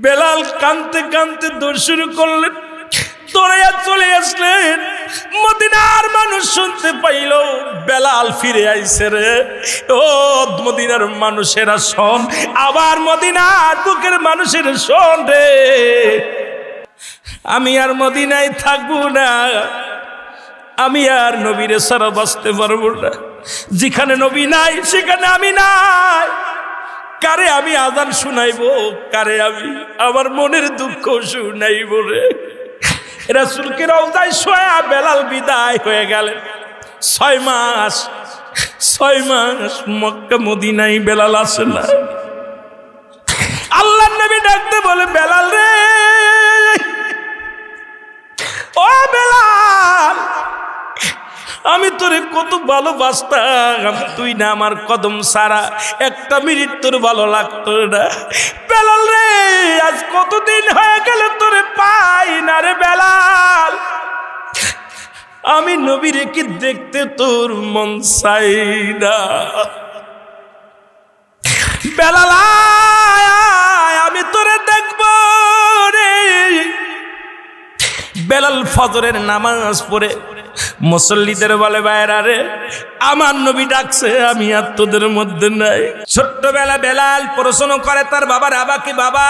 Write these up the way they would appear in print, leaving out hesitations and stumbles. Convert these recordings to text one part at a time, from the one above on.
বেলাল কাঁদতে কাঁদতে দৌড় শুরু করলেন, দৌড়াইয়া চলে আসলেন। মদিনার মানুষ শুনতে পাইল বেলাল ফিরে আইছে রে। ও মদিনার মানুষেরা শোন, আবার মদিনার বুকের মানুষের শোন রে, আমি আর মদিনায় থাকবো না, আমি আর নবীরে ছাড়া বাঁচতে পারবো না। যেখানে নবী নাই সেখানে আমি নাই। কারে আমি আজান শুনাইবো, কারে আমি আমার মনের দুঃখ শুনাইবো রে। রাসূলকে রওজায় শোয়া বেলাল বিদায় হয়ে গেলেন। 6 মাস মক্কা মদিনায় বেলাল আসে না। আল্লাহর নবী ডাকতে বলে, বেলাল রে, ও বেলাল, আমি তোরে কত ভালোবাসতাম, তুই না আমার কদম সারা একটা মিনিট তোর ভালো লাগতো না। বেলাল রে, আজ কতদিন হয়ে গেল তোরে পাই না রে বেলাল, আমি নবীরে কি দেখতে তোর মন চাই না। বেলাল আয়, আমি তোরে দেখবো রে। বেলাল ফজরের নামাজ পড়ে মুসল্লিদের বলে, ভাইরা রে, আমার নবী ডাকছে, আমি আর তোদের মধ্যে নাই। ছোট্টবেলা বেলাল প্রশ্ন করে তার বাবার আবাকে, বাবা,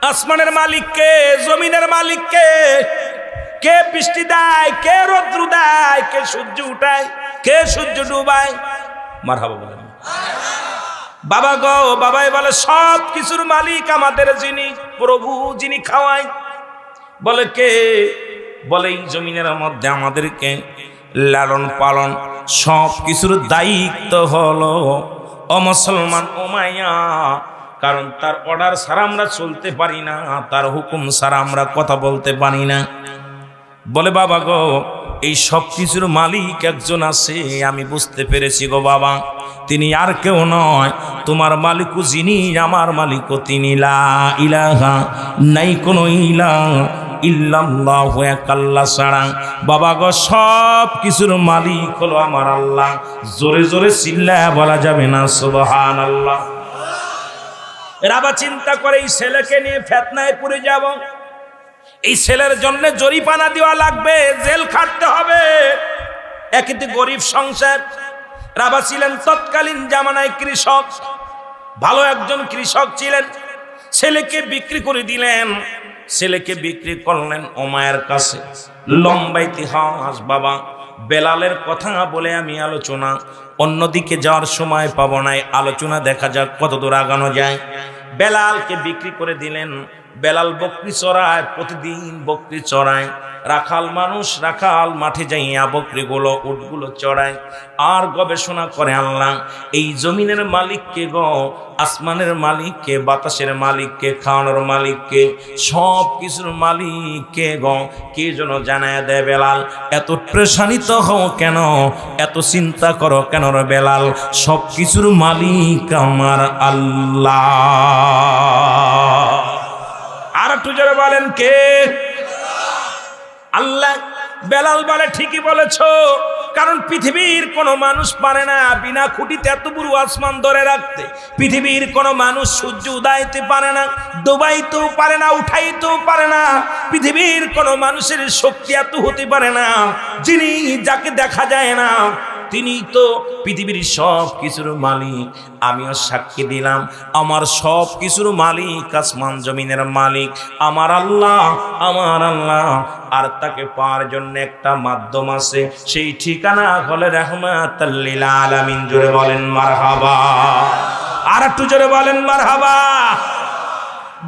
আসমানের মালিক কে, জমিনের মালিক কে? কে বৃষ্টি দেয়, কে রৌদ্র দেয়, কে সূর্য উঠায়, কে সূর্য ডুবায়? মারহাবা বলেন। বাবা গো, বাবাই বলে, সব কিছুর মালিক আমাদের যিনি প্রভু, যিনি খাওয়ায়। বলে কে? বলে এই জমিনের মধ্যে আমাদেরকে লালন পালন সব কিছুর দায়িত্ব হলো ও মুসলমান ও মাইয়া, কারণ তার অর্ডার ছাড়া আমরা চলতে পারি না, তার হুকুম ছাড়া আমরা কথা বলতে পারি না। বলে বাবা গো, এই সব কিছুর মালিক একজন আছে, আমি বুঝতে পেরেছি গো বাবা, তিনি আর কেউ নয়, তোমার মালিকও যিনি, আমার মালিকও তিনি। লা ইলাহা, নাই কোনো ইলাহ ইল্লাল্লাহু, এক আল্লাহ ছাড়া। বাবা গো, সব কিছুর মালিক হলো আমার আল্লাহ। জোরে জোরে চিল্লায়া বলা যাবে না সুবহানাল্লাহ? রাবা চিন্তা করে, এই ছেলেকে নিয়ে ফিতনায় পড়ে যাব, এই ছেলের জন্য জরিমানা দেওয়া লাগবে, জেল খাটতে হবে। একটি গরিব সংসার। রাবা ছিলেন তৎকালীন জামানায় কৃষক, ভালো একজন কৃষক ছিলেন। ছেলেকে বিক্রি করে দিলেন, ছেলেকে বিক্রি করলেন ওমায়ের কাছে। লম্বা ইতিহাস বাবা। বেলালের কথা বলে আমি আলোচনা অন্যদিকে যাওয়ার সময় পাবো না, আলোচনা দেখা যাক কত দূর আগানো যায়। বেলালকে বিক্রি করে দিলেন। বেলাল বকরি চড়ায়, প্রতিদিন বকরি চড়ায়। রাখাল মানুষ, রাখাল মাঠে যাইয়া বকরিগুলো উটগুলো চড়ায় আর গবেষণা করে, আল্লাহ এই জমিনের মালিককে গো, আসমানের মালিককে, বাতাসের মালিককে, খাওয়ানোর মালিককে, সব কিছুর মালিককে গো, কে যেন জানায় দেয়। বেলাল এত প্রেশানিত হও কেন, এত চিন্তা করো কেন রে বেলাল? সব কিছুর মালিক আমার আল্লাহ। আর একটু জোরে বলেন, কে? আল্লাহ। বেলাল বলে, ঠিকই বলেছো, কারণ পৃথিবীর কোনো মানুষ পারে না বিনা খুঁটিতে এত বড় আসমান ধরে রাখতে। পৃথিবীর কোনো মানুষ সূর্য উদয়তে পারে না, ডুবাইতেও পারে না, উঠাইতেও পারে না। পৃথিবীর কোনো মানুষের শক্তি এত হতে পারে না, যিনি, যাকে দেখা যায় না, তিনি তো পৃথিবীর সব কিছুর মালিক। আমিও সাক্ষী দিলাম, আমার সব কিছুর মালিক, আসমান জমিনের মালিক আমার আল্লাহ, আমার আল্লাহ। আর তাকে পাওয়ার জন্য একটা মাধ্যম আছে, সেই ঠিকানা হলে রাহমাতাল লিল আলামিন। জোরে বলেন মারহাবা। আর একটু জোরে বলেন মারহাবা।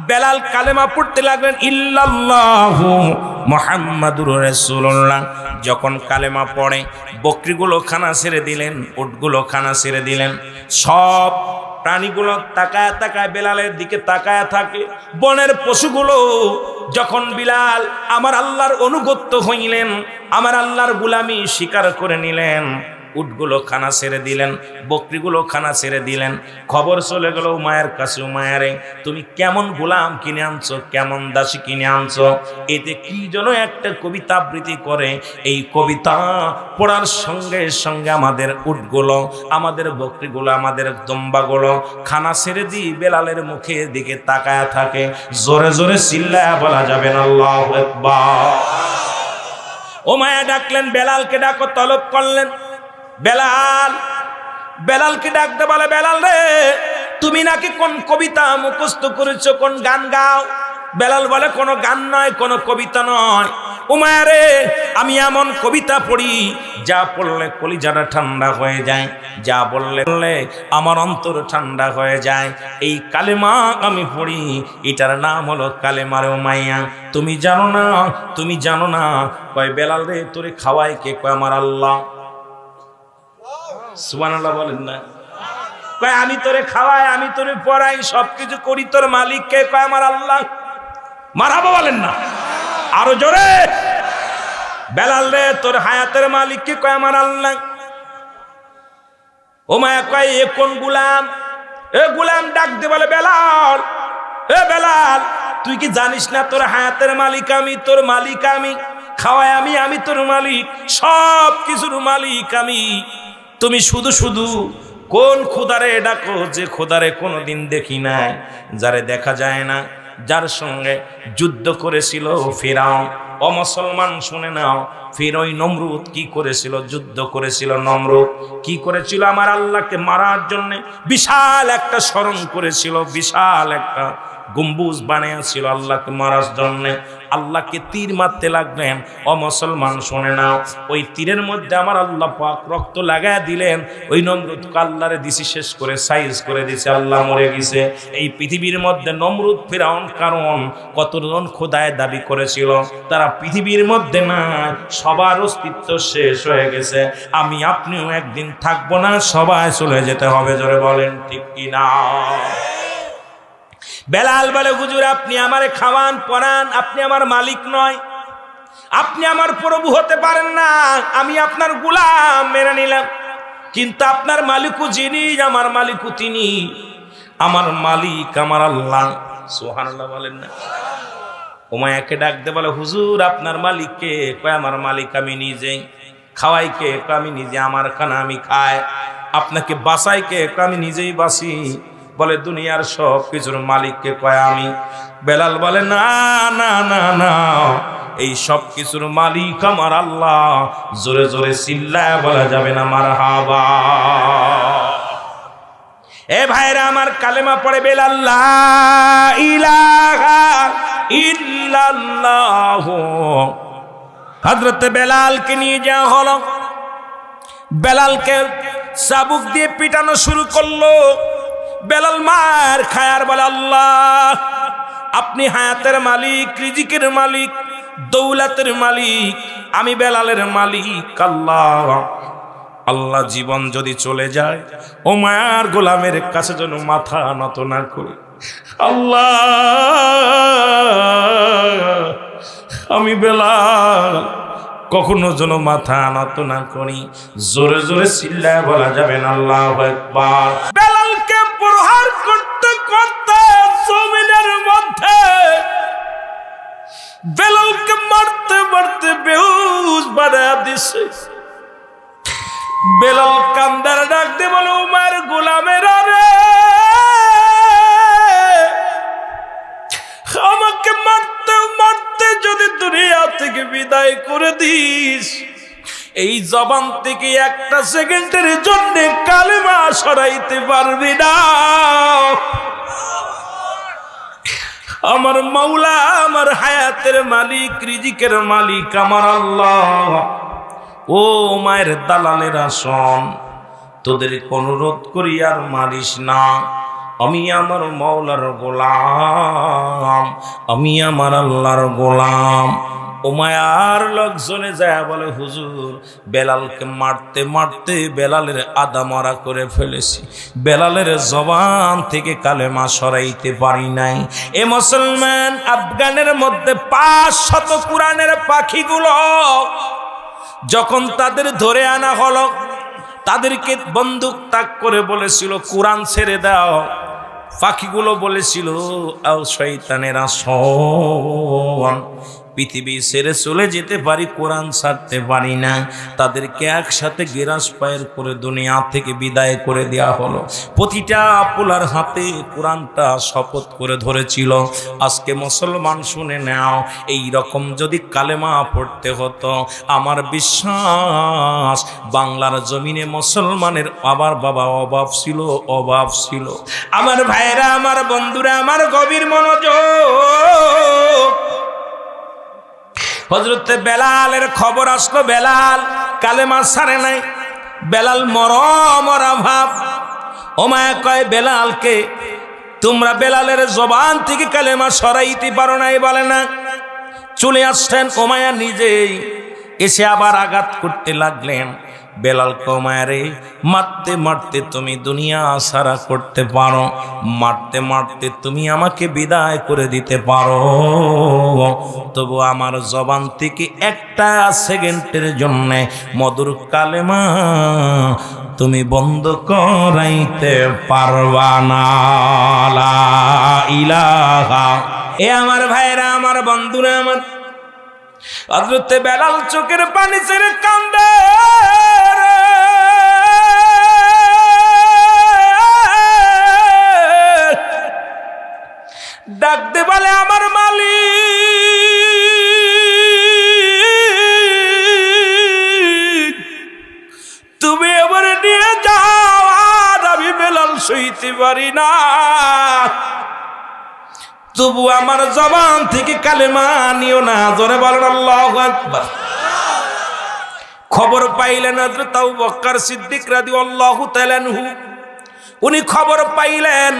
বেলাল কালেমা পড়তে লাগলেন, ইল্লাল্লাহু মুহাম্মাদুর রাসূলুল্লাহ। যখন কালেমা পড়ে, বকরিগুলো খানা ছেড়ে দিলেন, উটগুলো খানা ছেড়ে দিলেন। সব প্রাণীগুলো তাকায় তাকায় বেলালের দিকে তাকায় থাকে। বনের পশুগুলো যখন বিলাল আমার আল্লাহর অনুগত্য হইলেন, আমার আল্লাহর গোলামি স্বীকার করে নিলেন, উটগুলো খানা ছেড়ে দিলেন, বকরিগুলো খানা ছেড়ে দিলেন। খবর চলে গেল উমায়ের কাছে, উমায়ারে তুমি কেমন গোলাম কিনে আনছো, কেমন দাসী কিনে আনছো। এতে কি যেন একটা কবিতা আবৃত্তি করে, এই কবিতা পড়ার সঙ্গে সঙ্গে আমাদের উটগুলো, আমাদের বকরিগুলো, আমাদের দম্বাগুলো খানা ছেড়ে দিয়ে বেলালের মুখের দিকে তাকায়া থাকে। জোরে জোরে চিল্লায়া বলা যাবে না আল্লাহু আকবার। উমায়া ডাকলেন, বেলালকে ডাকো, তলব করলেন। বেলালকে ডাকতে বলে, বেলাল রে তুমি নাকি কোন কবিতা মুখস্থ করেছো, কোন গান গাও। বেলাল বলে কোনো গান নয়, কোনো কবিতা নয়। উমায়া রে আমি এমন কবিতা পড়ি যা পড়লে কলিজাটা ঠান্ডা হয়ে যায়, যা বললে আমার অন্তর ঠান্ডা হয়ে যায়। এই কালেমা আমি পড়ি, এটার নাম হলো কালেমারে উমাইয়া। তুমি জানো না, তুমি জানো না। কয় বেলাল রে তোরে খাওয়াই কে? কয় আমার আল্লাহ। সুবহানাল্লাহ বলেন না। কয় আমি তোরে খাওয়াই, আমি তোরে পড়াই, সবকিছু করি, তোর মালিক কে? কয় আমার আল্লাহ। মারহাবা বলেন না আরো জোরে। বেলাল রে তোর হায়াতের মালিক কে? কয় আমার আল্লাহ। উমাইয়া কয় এ কোন গোলাম? এ গোলাম ডাক দে বলে, বেলাল, এ বেলাল তুই কি জানিস না তোর হায়াতের মালিক আমি, তোর মালিক আমি, খাওয়াই আমি, আমি তোর মালিক, সব কিছুর মালিক আমি। তুমি শুধু শুধু কোন খোদারে ডাকো, যে খোদারে কোনোদিন দেখি নাই, যারে দেখা যায় না, যার সঙ্গে যুদ্ধ করেছিল ফিরাউন। ও মুসলমান শুনে নাও, ফির ওই নমরুদ কি করেছিল? যুদ্ধ করেছিল। নমরুদ কি করেছিল? আমার আল্লাহকে মারার জন্য বিশাল একটা স্মরণ করেছিল, বিশাল একটা গম্বুজ বানিয়েছিল আল্লাহকে মারার জন্য। আল্লাহকে তীর মারতে লাগলেন। ও মুসলমান শুনে নাও, ওই তীরের মধ্যে আমার আল্লাহ পাক রক্ত লাগায় দিলেন। ওই নমরুদ আল্লাহরে দিছি শেষ করে সাইজ করে দিছে, আল্লাহ মরে গেছে। এই পৃথিবীর মধ্যে নমরুদ ফিরাউন কারণ কতজন খোদায় দাবি করেছিল, তারা পৃথিবীর মধ্যে না, সবার অস্তিত্ব শেষ হয়ে গেছে। আমি আপনিও একদিন থাকবো না, সবাই চলে যেতে হবে। জোরে বলেন ঠিক কি না? বেলাল বলে, হুজুর আপনি আমারে খাওয়ান পরান, আপনি আমার মালিক নয়, আপনি আমার প্রভু হতে পারেন না, আমি আপনার গোলাম মেনে নিলাম, কিন্তু আপনার মালিকও যিনি, আমার মালিকও তিনি, আমার মালিক আমার আল্লাহ। সুবহানাল্লাহ বলেন না। উমায়াকে ডাক দে বলে, হুজুর আপনার মালিক কে? কয় আমার মালিক আমি নিজেই। খাওয়াই কে? কয় আমি নিজে, আমার খানা আমি খাই। আপনাকে বাঁচাই কে? কয় আমি নিজেই বাঁচি। বলে দুনিয়ার সব কিছুর মালিককে? কয় আমি। বেলাল বলে, না না না না, এই সব কিছুর মালিক আমার আল্লাহ। জোরে জোরে চিল্লায় বলা যাবে না মারহাবা। এ ভাইরা আমার, কালেমা পড়ে বেলাল, লা ইলাহা ইল্লাল্লাহ। হযরত বেলালকে নিয়ে যাওয়া হলো। বেলালকে চাবুক দিয়ে পিটানো শুরু করলো। বেলাল মার খায়ার বলে, আল্লাহ আপনি হায়াতের মালিক, রিজিকের মালিক, দৌলতের মালিক, আমি বেলালের মালিক। আল্লাহ আল্লাহ জীবন যদি চলে যায়, ও মায়ার গোলামের কাছে যেন মাথা নত না করি। আল্লাহ আমি বেলাল কখনো যেন মাথা নত না করি। জোরে জোরে চিল্লায় বলা যাবে না আল্লাহু আকবার। বেলালকে প্রহার করতে করতে জমিনের মধ্যে বেলালকে মারতে মারতে বেহুশ বানায়া দিছে। বেলাল কান্দার ডাক দিয়ে বলে, উমার গোলামেরা রে, আমাকে মারতে মারতে যদি দুনিয়া থেকে বিদায় করে দিস, এই জবান থেকে একটা সেকেন্ডের জন্য কালেমা সরাইতে পারবি না। আমার মাওলা, আমার হায়াতের মালিক, রিজিকের মালিক আমার আল্লাহ। ও মায়ের দালালেরা শোন, তোদের অনুরোধ করি আর মারিস না। আমি আমার মাওলার গোলাম, আমি আমার আল্লাহর গোলাম। উমায়ার লোকজনে যায় বলে, হুজুর বেলালকে মারতে মারতে বেলালের আদা মারা করে ফেলেছি, বেলালের জবান থেকে কালেমা সরাইতে পারি নাই। এ মুসলমান, আফগানের মধ্যে 500 কোরআনের পাখিগুলো যখন তাদের ধরে আনা হলো, তাদেরকে বন্দুক তাক করে বলেছিল কোরআন ছেড়ে দাও। পাখিগুলো বলেছিল আও শয়তানেরা শোন, পৃথিবী ছেড়ে চলে যেতে পারি, কোরআন ছাড়তে পারি না। তাদেরকে একসাথে গেরাস পায়ের করে দুনিয়া থেকে বিদায় করে দেওয়া হলো। প্রতিটা পোলার হাতে কোরআনটা শপথ করে ধরেছিল। আজকে মুসলমান শুনে নাও, এই রকম যদি কালেমা পড়তে হতো, আমার বিশ্বাস বাংলার জমিনে মুসলমানের আবার বাবা অভাব ছিল, অভাব ছিল। আমার ভাইরা, আমার বন্ধুরা, আমার গভীর মনোযোগ। হযরতে বেলালের খবর আসলো, বেলাল কালেমা ছাড়ে নাই। বেলাল মরা ভাব। ওমায়া কয় বেলালকে, তোমরা বেলালের জবান থেকে কালেমা সরাইতে পারো নাই? বলে না। চলে আসছেন ওমায়া নিজেই, এসে আবার আঘাত করতে লাগলেন। বেলাল ওমায়ারে মারতে মারতে তুমি দুনিয়া সারা করতে পারো, মারতে মারতে তুমি আমাকে বিদায় করে দিতে পারো, তবু আমার জবান থেকে একটা সেকেন্ডের জন্য মধুর কালেমা তুমি বন্ধ করাইতে পারবা না। লা ইলাহা। এ আমার ভাইরা, আমার বন্ধুরা, আমার হযরতে বেলাল চোখের পানি ছেড়ে কান্দে। ডাক দে বলে, আমার মালিক, তুমি এবার নিয়ে যাও, আর আমি বেলাল সইতে পারি না। তবু আমার জবান থেকে কালেমা নিও না। জোরে বলেন আল্লাহু আকবার। খবর পাইলেন হযরত আবু বকর সিদ্দিক রাদিয়াল্লাহু তাআলা আনহু। উনি খবর পাইলেন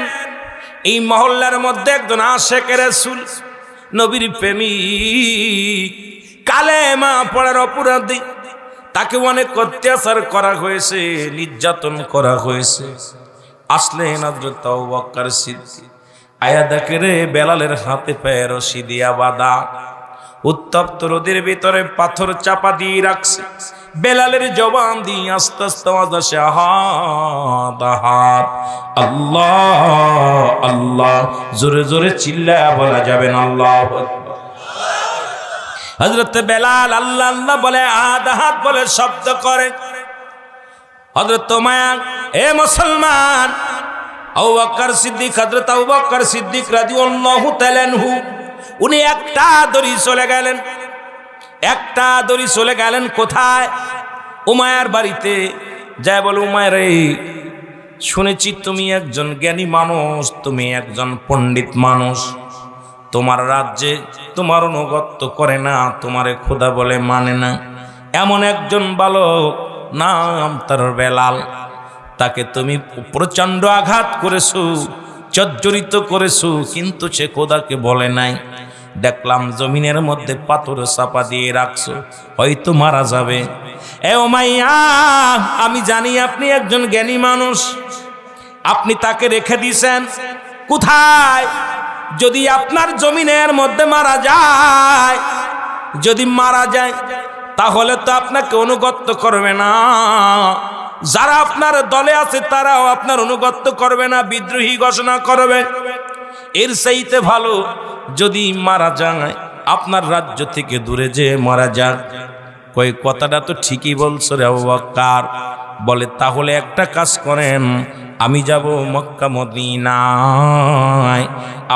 এই মহল্লার মধ্যে একজন আশিকে রাসূল, নবীর প্রেমিক, কালেমা পড়ার অপরাধী, তাকে অনেক অত্যাচার করা হয়েছে, নির্যাতন করা হয়েছে। আসলেন হযরত আবু বকর সিদ্দিক। আয়া দেখে রে বেলালের হাতে পায়ে রশি দিয়া বাঁধা, উত্তপ্ত রোদের ভিতরে পাথর চাপা দিয়ে রাখছে। বেলালের জবান দিয়ে আস্তে আস্তে আওয়াজ আসে, আহাদ আহাদ, আল্লাহ আল্লাহ। জোরে জোরে চিল্লায়া বলা যাবে না আল্লাহু আকবার। হযরত বেলাল আল্লাহ আল্লাহ বলে, আহাদ আহাদ বলে শব্দ করে। হযরত ওমায়া, এ মুসলমান, আবু বকর সিদ্দিক, হযরত আবু বকর সিদ্দিক রাদিয়াল্লাহু তাআলা আনহু, উনি একটা দড়ি চলে গেলেন, একটা দড়ি চলে গেলেন কোথায়? উমায়ার বাড়িতে। যায় বলে, উমায়ের, শুনেছি তুমি একজন জ্ঞানী মানুষ, তুমি একজন পণ্ডিত মানুষ, তোমার রাজ্যে তোমার অনুগত্য করে না, তোমারে খোদা বলে মানে না। এমন একজন বালক, নাম তার বেলাল, তাকে তুমি প্রচন্ড আঘাত করেছো, জর্জরিত করেছো, কিন্তু সে খোদাকে বলে নাই। দেখলাম জমিনের মধ্যে পাথর চাপা দিয়ে রাখছো, হয়তো মারা যাবে। এ উমাইয়া, আমি জানি আপনি একজন জ্ঞানী মানুষ, আপনি তাকে রেখে দিয়েছেন কোথায়? যদি আপনার জমিনের মধ্যে মারা যায়, যদি মারা যায় তাহলে তো আপনাকে অনুগত্য করবে না। যারা আপনার দলে আছে তারাও আপনার অনুগত্য করবে না, বিদ্রোহী ঘোষণা করবে। এর চাইতে ভালো যদি মারা যায়, আপনার রাজ্য থেকে দূরে যে মারা যাক। কই কথাটা তো ঠিকই বলছো রে আবু বকর। বলে, তাহলে একটা কাজ করেন, আমি যাব মক্কা মদিনায়,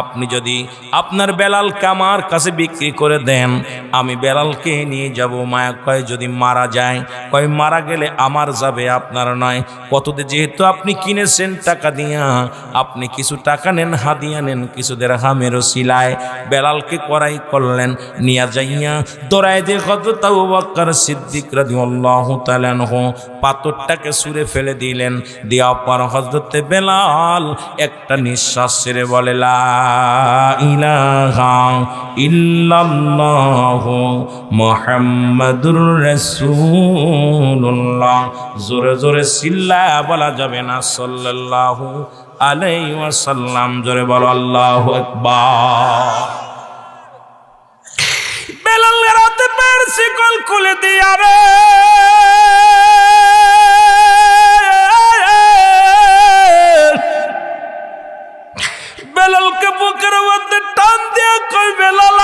আপনি যদি আপনার বেলালকে আমার কাছে বিক্রি করে দেন, আমি বেলালকে নিয়ে যাব। মায়া কয়, যদি মারা যায়? কয়, মারা গেলে আমার যাবে, আপনার নয়। কততে যেহেতু আপনি কিনেছেন টাকা দিয়া, আপনি কিছু টাকা নেন, হাদিয়া নেন, কিছু দিরহামের ওসিলায় বেলালকে করাই করলেন। নিয়া যাইয়া দৌড়ায় দিয়ে হযরত আবু বকর সিদ্দিক রাদিয়াল্লাহু তাআলা আনহু পাথরটাকে ছুঁড়ে ফেলে দিলেন। দেওয়ার পর হযরতে বেলাল একটা নিঃশ্বাস ছেড়ে বলে, লা ইলাহা ইল্লাল্লাহু মুহাম্মাদুর রাসূলুল্লাহ। জোরে জোরে চিল্লায়া বলা যাবে না সাল্লাল্লাহু আলাইহি ওয়াসাল্লাম। জোরে বলো আল্লাহু আকবার। বেলালের হাতে পায়ের শিকল খুলে দিয়া রে বেলালকে বুকের মধ্যে টান দিয়ে কই বেলাল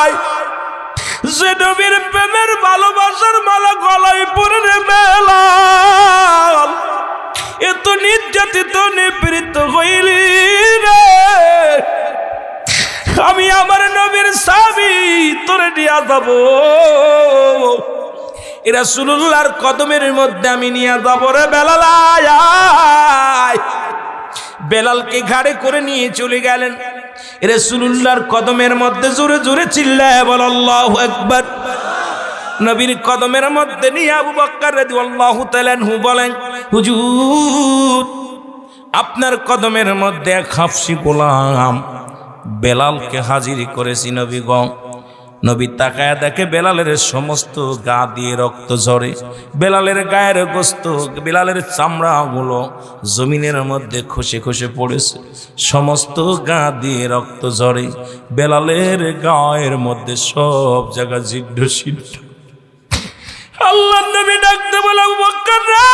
আয়, যে নবীর প্রেমের ভালোবাসার মালা গলায় পরে রে বেলাল, এত নির্যাতিত নিপীড়িত হইলি রে, আমি আমার নবীর সাহাবী তোরে নিয়ে যাব, রাসূলুল্লাহর কদমের মধ্যে আমি নিয়ে যাব রে বেলাল আয়। বেলালকে ঘাড়ে করে নিয়ে চলে গেলেন রাসূলুল্লাহর কদমের মধ্যে, জোরে জোরে চিল্লায় বল আল্লাহু আকবার। নবীর কদমের মধ্যে নিয়ে আবু বকর রাদিয়াল্লাহু তাআলা আনহু বলেন, হুজুর আপনার কদমের মধ্যে এক হাফসি গোলাম বেলালকে হাজির করেছি নবী গো। নবী তাকায়া দেখে বেলালের সমস্ত গা দিয়ে রক্ত ঝরে, বেলালের গায়ের গোস্ত, বেলালের চামড়াগুলো জমিনের মধ্যে খসে খসে পড়েছে, সমস্ত গা দিয়ে রক্ত ঝরে, বেলালের গায়ের মধ্যে সব জায়গা জিড্ড সিদ্ধ। আল্লাহর নবী ডাকতে বলে, আবু বকর রে,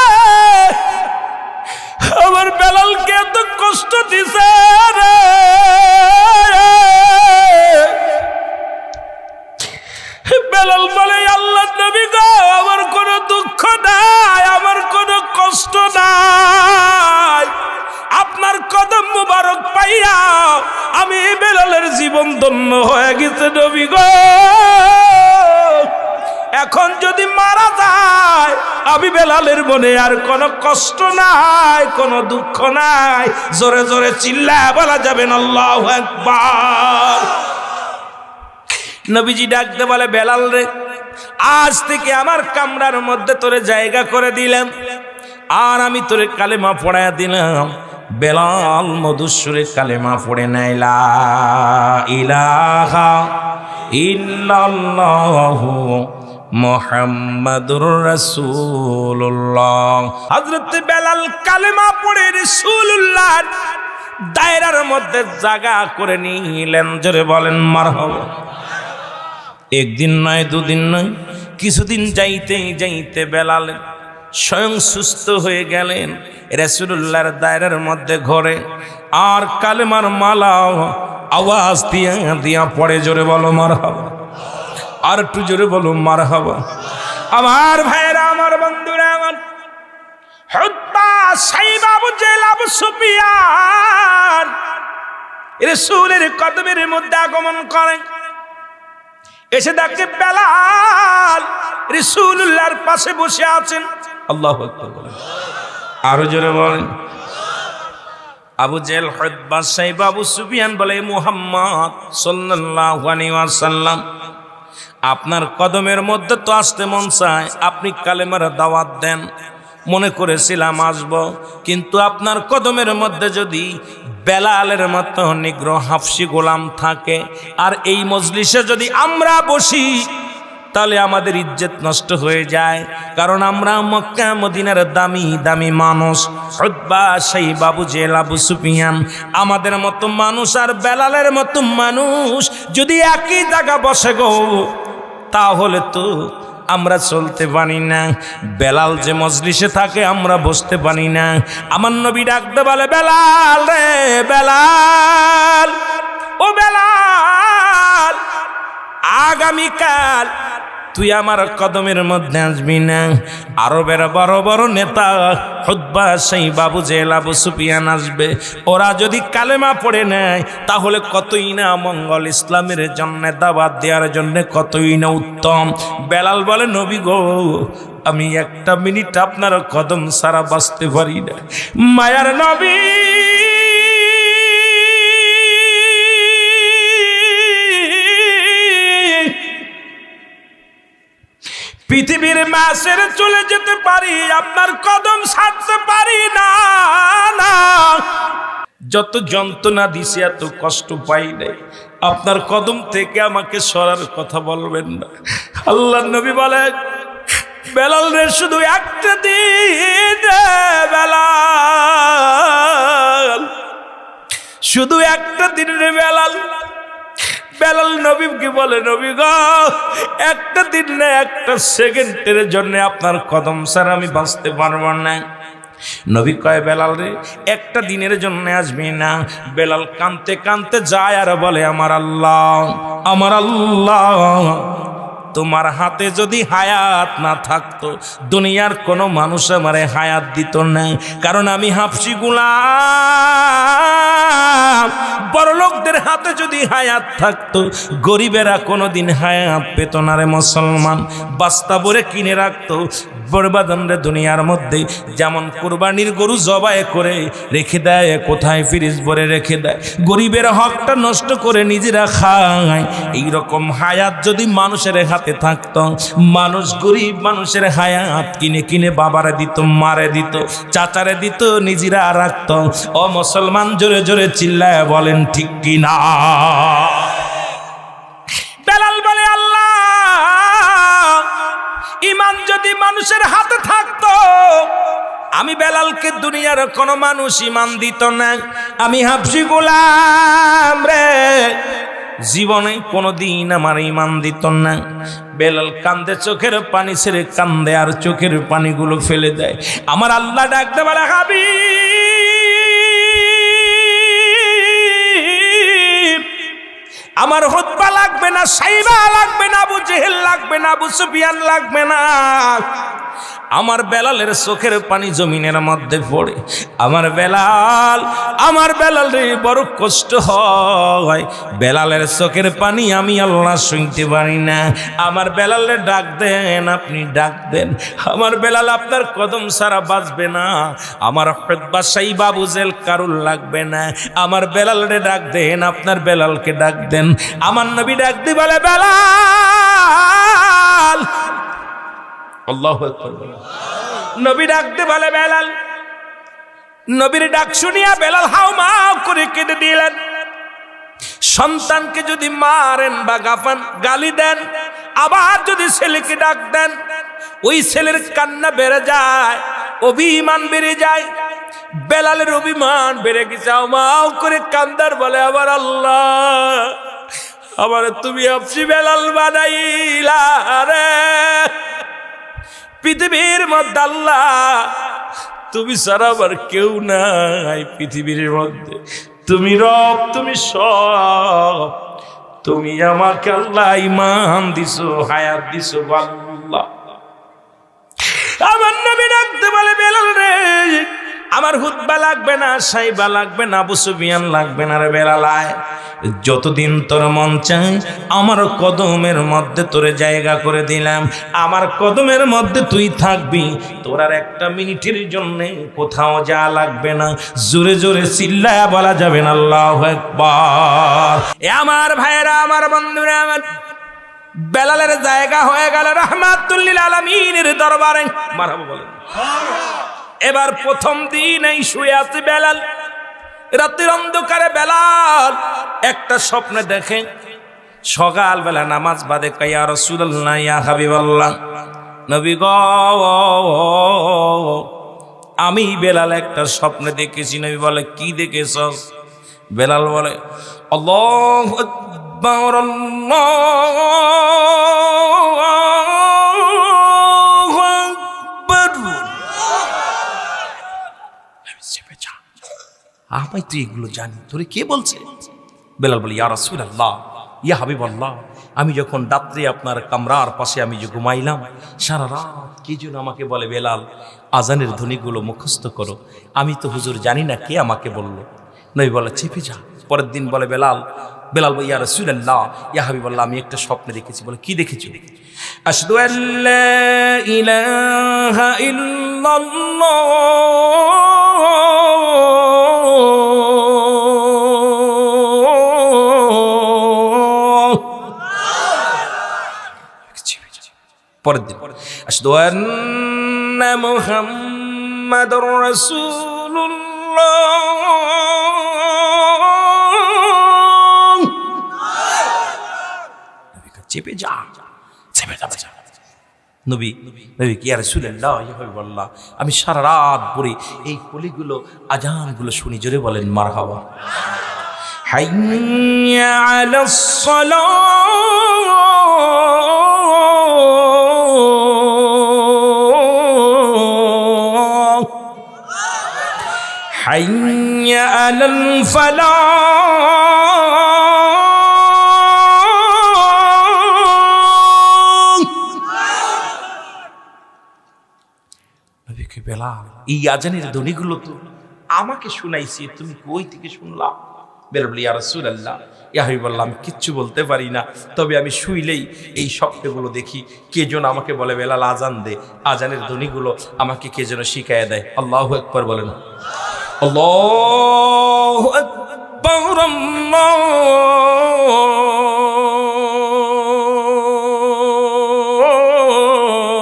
আমার বেলালকে এত কষ্ট দিছে রে। বেলাল বলে, আল্লাহর নবী গো, আমার কোনো দুঃখ নাই, আমার কোনো কষ্ট নাই, আপনার কদম মুবারক পাইয়া আমি বেলালের জীবন ধন্য হয়ে গেছে নবী গো। এখন যদি মারা যায় আমি বেলালের মনে আর কোনো কষ্ট নাই, কোনো দুঃখ নাই। জোরে জোরে চিল্লায় বলা যাবেন আল্লাহু আকবার। নবীজি ডাকতে বলে, বেলাল রে, আজ থেকে আমার কামরার মধ্যে তোরে জায়গা করে দিলাম, আর আমি তোরে কালেমা পড়ায়া দিলাম। বেলাল মধুসূরে কালেমা পড়ে নাই, লা ইলাহা ইল্লাল্লাহু মুহাম্মাদুর রাসূলুল্লাহ। হযরত বেলাল কালেমা পড়ে রাসূলুল্লাহর দায়রার মধ্যে জায়গা করে নিলেন। জোরে বলেন মারহাবা। একদিন নয়, দুদিন নয়, কিছুদিন যাইতে যাইতে বেলাল স্বয়ং সুস্থ হয়ে গেলেন, রাসূলুল্লাহর দায়রার মধ্যে ঘরে, আর কালেমার মালা আওয়াজ দিয়া দিয়া পড়ে। জোরে বলো মারহাবা, আর একটু জোরে বলো মারহাবা। আমার ভাইরা, আমার বন্ধুরা, আমার হুতবা সাইব আবু জেহেল আবু সুফিয়ান রাসূলের কদমের মধ্যে আগমন করেন। এসে দেখে বেলাল রাসূলুল্লাহর পাশে বসে আছেন। আল্লাহু আকবার। আরো জোরে বলেন। আবু জেহেল হুতবা সাইব আবু সুফিয়ান বলে, মুহাম্মদ সাল্লাল্লাহু আলাইহি ওয়াসাল্লাম, আপনার কদমের মধ্যে তো আসতে মন চায়, আপনি কালেমার দাওয়াত দেন। মনে করেছিলাম আসব, কিন্তু আপনার কদমের মধ্যে যদি বেলালের মতো নিগ্রহ হাফসি গোলাম থাকে, আর এই মজলিসে যদি আমরা বসি, তাহলে আমাদের ইজ্জত নষ্ট হয়ে যায়, কারণ আমরা মক্কা মদিনার দামি দামি মানুষ। উতবা সাইব আবু জেহেল আবু সুফিয়ান আমাদের মতো মানুষ, আর বেলালের মতো মানুষ যদি একই জায়গা বসে গো, তাহলে তো আমরা চলতে পারি না। বেলাল যে মজলিসে থাকে আমরা বসতে পারি না। আমার নবী ডাকতে বলে, বেলাল রে, বেলাল, ও বেলাল, আগামীকাল তুই আমার কদমের মধ্যে আসবি না। আরবের বড় বড় নেতা উতবা সাইব আবু জেহেল আবু সুফিয়ান আসবে, ওরা যদি কালেমা পড়ে নেয় তাহলে কতই না মঙ্গল, ইসলামের জন্য দাওয়াত দেওয়ার জন্য কতই না উত্তম। বেলাল বলে, নবী গো, আমি একটা মিনিট আপনার কদম ছাড়া বাঁচতে পারি না। মায়ার নবী পৃথিবীর মাসের চলে যেতে পারি, আপনার কদম ছাড়তে পারি না। যত যন্ত্রণা দিছি, এত কষ্ট পাই নাই, আপনার কদম থেকে আমাকে সরার কথা বলবেন না। আল্লাহর নবী বলে, বেলাল রে, শুধু একটা দিন রে বেলাল, শুধু একটা দিন রে বেলাল। বেলাল নবীকে বলে, নবী গো, একটা দিন না, একটা সেকেন্ডের জন্য আপনার কদম ছাড়া আমি বাঁচতে পারবো না। নবী কয় বেলাল রে একটা দিনের জন্য আসবি না। বেলাল কাঁদতে কাঁদতে যায় আর বলে আমার আল্লাহ, আমার আল্লাহ, তোমার হাতে যদি হায়াত না থাকতো দুনিয়ার কোনো মানুষ আমারে হায়াত দিত না, কারণ আমি হাফসি গোলাম। বড়লোকদের হাতে যদি হায়াত থাকতো গরিবেরা কোনোদিন হায়াত পেত না রে মুসলমান। বাস্তা ভরে কিনে রাখতো বরবাদানরে দুনিয়ার মধ্যে, যেমন কুরবানির গরু জবাই করে রেখে দেয়, কোথায় ফ্রিজ ভরে রেখে দেয়, গরিবের হকটা নষ্ট করে নিজেরা খায়। এইরকম হায়াত যদি মানুষের হাতে থাকতো, মানুষ গরিব মানুষের হায়াত কিনে কিনে বাবারে দিত, মারে দিত, চাচারে দিত, নিজেরা রাখতো। ও মুসলমান জোরে জোরে চিল্লায় বলেন ঠিক কিনা? বেলাল বলে আল্লাহ, ঈমান যদি মানুষের হাতে থাকতো আমি বেলালকে দুনিয়ার কোনো মানুষ ঈমান দিত না। আমি হাফসি গোলাম রে, জীবনে কোনোদিন আমার ঈমান দিত না। বেলাল কান্দে, চোখের পানি ছেড়ে কান্দে আর চোখের পানিগুলো ফেলে দেয়। আমার আল্লাহ ডাকতে বলে হাবিব, আমার হুতবা লাগবে না, সাইবা লাগবে না, আবু জেহেল লাগবে না, আবু সুফিয়ান লাগবে না। আমার বেলালের চোখের পানি জমিনের মধ্যে পড়ে। আমার বেলাল রে বড় কষ্ট হয়। বেলালের চোখের পানি আমি আল্লাহ শুনতে পারি না। আমার বেলালে ডাক দেন, আপনি ডাক দেন। আমার বেলাল আপনার কদম ছাড়া বাঁচবে না। আমার হুতবা সাইবা আবু জেহেল কারুর লাগবে না। আমার বেলালে ডাক দেন, আপনার বেলালকে ডাক দেন। আমার নবী ডাক দি বলে বেলাল, আল্লাহু আকবার। নবী ডাকতে বলে বেলাল। নবীর ডাক শুনিয়া বেলাল হাউমাউ করে কেঁদে দিলেন। সন্তানকে যদি মারেন বা গালি দেন, আবার যদি ছেলেকে ডাক দেন, ওই ছেলের কান্না বেড়ে যায়, অভিমান বেড়ে যায়। বেলালের অভিমান বেড়ে গেছে, হাউমাউ করে কান্দার বলে আমার আল্লাহ, আমার তুমি হাফসি বেলাল বানাইলা রে। পৃথিবীর মধ্যে আল্লাহ তুমি ছাড়া আমার কেউ নাই। পৃথিবীর মধ্যে তুমি রব, তুমি সব। তুমি আমাকে আল্লাহ ঈমান দিছো, হায়াত দিছো আল্লাহ। আমার নবী ডাকতে বলে বেলাল রে, আমার হুতবা লাগবে না, সাইবা লাগবে না, আবু সুফিয়ান লাগবে না রে বেলাল। যতদিন তোর মন চায় আমার কদমের মধ্যে তোরে জায়গা করে দিলাম। আমার কদমের মধ্যে তুই থাকবি। তোর আর একটা মিনিটের জন্য কোথাও যা লাগবে না। জোরে জোরে চিল্লায়া বলা যাবে না আল্লাহু আকবার। এ আমার ভাইরা, আমার বন্ধুরা, আমার বেলালের জায়গা হয়ে গেল রাহমাতুল লিল আলামিনের দরবারে। মারহাবা বলেন। এবার প্রথম দিন এই শুয়ে আছে বেলাল। রাতের অন্ধকারে বেলাল একটা স্বপ্ন দেখে। সকালবেলা নামাজ বাদে কয় ইয়া রাসূলুল্লাহ, ইয়া হাবিবাল্লাহ, নবী গো, আমি বেলাল একটা স্বপ্ন দেখেছি। নবী বলে কি দেখেছস? বেলাল বলে আল্লাহু আকবার, আল্লাহু আকবার। আমি তুই এগুলো জানি, তোরে কে বলছে? বেলাল বলে ইয়া রাসূলুল্লাহ, ইয়া হাবিবাল্লাহ, আমি যখন রাত্রে আপনার কামরার পাশে আমি যে ঘুমাইলাম, সারা রাত কে যেন আমাকে বলে বেলাল আজানের ধ্বনিগুলো মুখস্থ করো। আমি তো হুজুর জানি না, কে আমাকে বললো। নবী বলে চেপে যা। পরের দিন বলে বেলাল বলে ইয়া রাসূলুল্লাহ, ইয়া হাবিবাল্লাহ, আমি একটা স্বপ্ন দেখেছি। বলে কি দেখেছো? আশহাদু আল্লা ইলাহা ইল্লাল্লাহ। পরের দিন আশহাদু আন্না মুহাম্মাদুর রাসূলুল্লাহ। চেপে যা, চেপে যা। নবী কি ইয়া রাসূলুল্লাহ, ইয়া হাবিবাল্লাহ, আমি সারা রাত পড়ে এই কলিগুলো আজানগুলো শুনি। জোরে বলেন মারহাবা। হাইয়া আলাস সালাহ, হাইয়া আলাল ফালাহ। বেলাল, এই আজানের ধ্বনিগুলো তো আমাকে শুনাইছি, তুমি কই থেকে শুনলা? বেলাল বলি, ইয়া রাসূলুল্লাহ, ইয়া হাবিবাল্লাহ, আমি কিচ্ছু বলতে পারি না, তবে আমি শুইলেই এই স্বপ্নগুলো দেখি। কে যেন আমাকে বলে, বেলাল আজান দে। আজানের ধ্বনিগুলো আমাকে কে যেন শিখায় দেয়। আল্লাহু আকবার বলেন। আল্লাহু আকবার,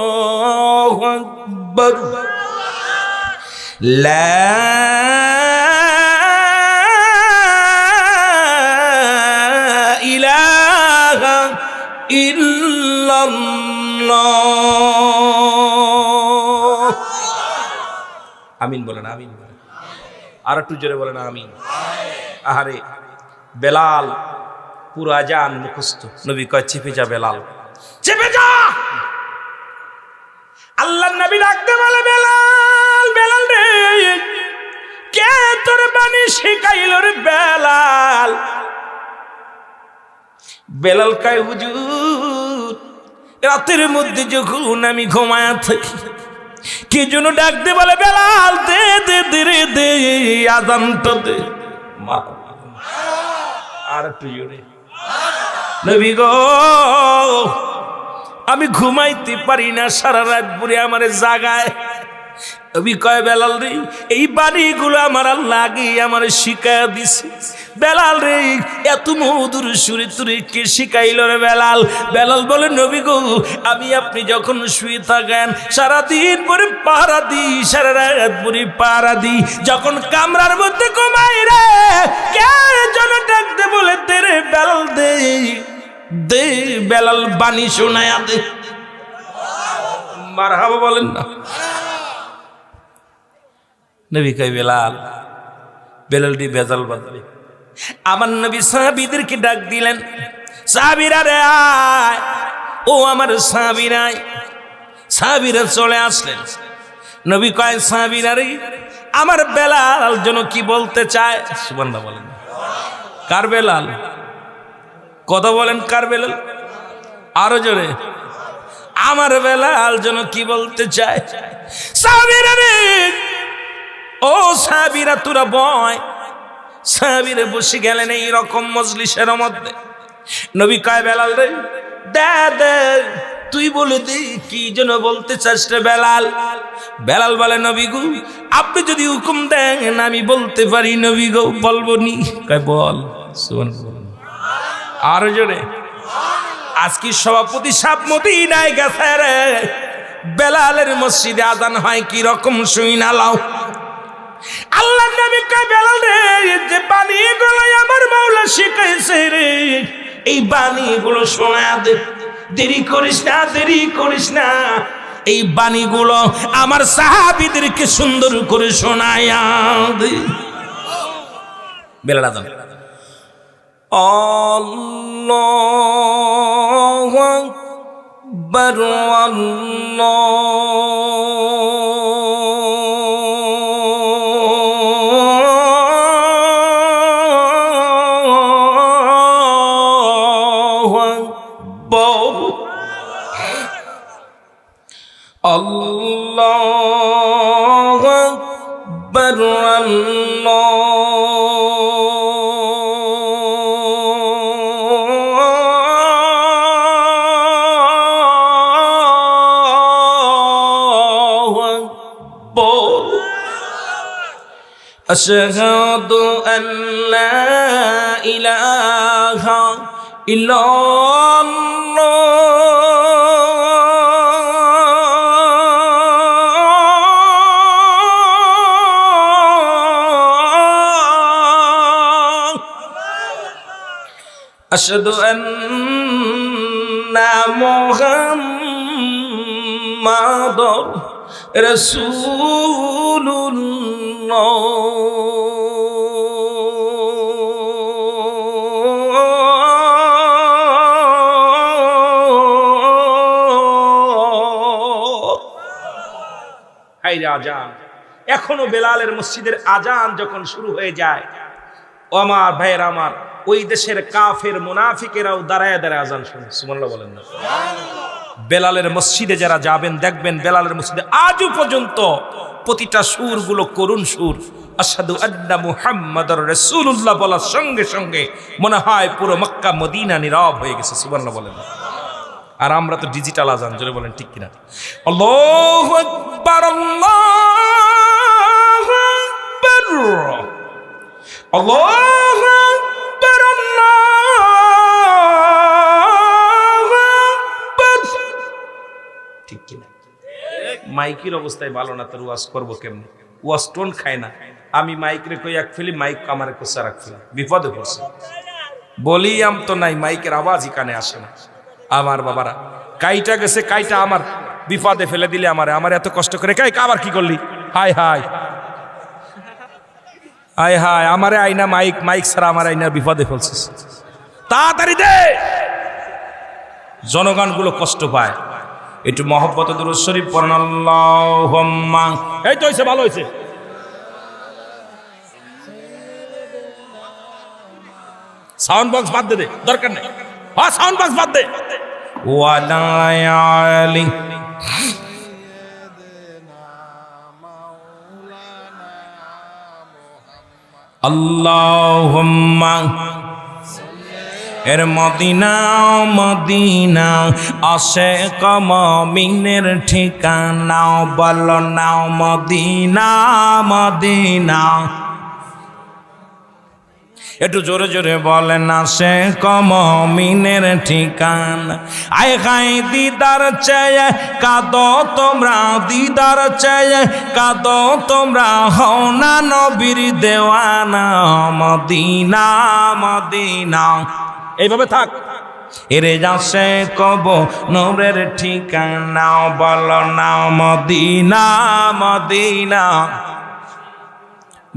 আল্লাহু আকবার। লা ইলাহা ইল্লাল্লাহ। আমিন বলেন, আমিন বলেন, আর একটু জোরে বলেন আমিন। আহারে বেলাল পুরো আজান মুখস্থ। নবী কয়, চেপে যা বেলাল, চেপে যা। আল্লাহর নবী ডাকতে বলে, বেলাল, বেলাল রে, কে তোর বাণী শিখাইল রে বেলাল? বেলাল কয়, হুজুর, রাতের মধ্যে যখন আমি ঘুমায়া থাকি, কে যেন ডাকতে বলে, বেলাল দে দে দে রে দে, আজানটা দে। আর একটু জোরে। নবী গো, আমি ঘুমাইতে পারি না, সারা রাত পুরে আমার জাগায়। নবী কয়, বেলাল রে, এই বাণীগুলো আমার আল্লাহ আগে আমার শিখায়া দিছে। বেলাল রে, এত মধুর সুরে তুরে কে শিখাইল রে বেলাল? বেলাল বলে, নবী গো, আমি আপনি যখন শুয়ে থাকেন সারাদিন পরে পাহারা দিই, সারা রাত পরে পাহারা দিই, যখন কামরার মধ্যে ঘুমাই রে, কে যেন ডাকতে বলে, দে রে বেলাল দে দে, বেলাল বাণী শোনায়া দে। মারহাবা বলেন না। নবী কয়, বেলাল, বেলাল দি ভেজাল বাঁধবে। আমার নবী সাহাবীদেরকে ডাক দিলেন, সাহাবীরা রে আয়, ও আমার সাহাবীরা। সাহাবীরা চলে আসলেন। নবী কয়, সাহাবীরা রে, আমার বেলাল যেন কি বলতে চায়। সুবহানাল্লাহ বলেন। কার বেলাল? কথা বলেন, কার বেলাল? আরো জোরে। আমার বেলাল যেন কি বলতে চায়। সাহাবীরা রে, ও সাহাবীরা তোরা বয়। সাহাবীরা বসে গেলেন এই রকম মজলিসের মধ্যে। নবী কয়, বেলাল রে, দে দে, তুই বলে দে, কি যেন বলতে চাস রে বেলাল? বেলাল বলে, নবী গো, আপনি যদি হুকুম দেন আমি বলতে পারি নবী গো, বলবো নি। কয়, বল। সুবহানাল্লাহ। আর জোরে। আজকে সভাপতি সাহেব মদিনায় গেছে রে, বেলালের মসজিদে আজান হয় কি রকম শুই না লাও। আল্লাহ নবী কয়, বেলাল রে, যে বাণীগুলো আমার মাওলা শিখাইছে রে, এই বাণীগুলো শোনা দে। দেরি করিস না, দেরি করিস না, এই বাণীগুলো আমার সাহাবীদেরকে সুন্দর করে শোনায়া দে। বেলাল আজান। আল্লাহু আকবার, আল্লাহু আকবার, আশহাদু আল্লা ইলাহা ইল্লাল্লাহ, আশহাদু আন্না মুহাম্মাদুর রাসূলুল্লাহ। আজান এখনো বেলালের মসজিদের আজান যখন শুরু হয়ে যায়, ও আমার ভাইয়ের আমার, ওই দেশের কাফের মুনাফিকেরাও দাঁড়ায় দাঁড়ায় আজান শুনে। সুবহানাল্লাহ বলেন না? বেলালের মসজিদে যারা যাবেন দেখবেন বেলালের মসজিদে আজও পর্যন্ত প্রতিটা সুরগুলো করুণ সুর। আশহাদু আন্না মুহাম্মাদুর রাসূলুল্লাহ বলার সঙ্গে সঙ্গে মনে হয় পুরো মক্কা মদিনা নীরব হয়ে গেছে। সুবহানাল্লাহ বলেন। আর আমরা তো ডিজিটাল আজান, জোরে বলেন ঠিক কিনা? আল্লাহু আকবার, আল্লাহু আকবার, আল্লাহু আকবার, আল্লাহু আকবার। ঠিক কিনা? মাইকের অবস্থায় ভালো না, তার ওয়াজ করবো কেমনে? ওয়াজ টোন খায় না। আমি মাইকরে কই এক ফেলি, মাইক আমারে কোসা রাখ ফেলি, বিপদে পড়ছে। বলি আম তো নাই, মাইকের আওয়াজই কানে আসে না। আমার বাবারা, কাইটা গেছে, কাইটা আমার বিপদে ফেলে দিলে আমার এত কষ্ট করে কাই আবার কি করলি? হায় হায় হায় হায়, আমারে আইনা মাইক ছাড়া আমার আইনা বিপদে ফেলছিস, তাড়াতাড়ি দে। জনগণগুলো কষ্ট পায়। একটু মহব্বত দুরূদ শরীফ পড়েন। আল্লাহুম্মা, এই তো হইছে, ভালো হইছে। সাউন্ড বক্স বাদ দে, দরকার নেই। হ্যাঁ, সাউন্ড বক্স বাদ দে। ওয়ালা আলি আল্লাহুম্মা, এর মদিনা মদিনা আশিক মুমিনের ঠিকানা, বলো না মদিনা মদিনা। একটু জোরে জোরে বলেন, আশিক মুমিনের ঠিকানা। আয় হায় দিদার চেয়ে কাঁদো তোমরা, দিদার চেয়ে কাঁদো তোমরা, হও না নবীর দেওয়ানা, মদিনা মদিনা। এইভাবে থাক। এরে যাচ্ছে কব নূরের ঠিকানা, বলো না মদিনা মদিনা।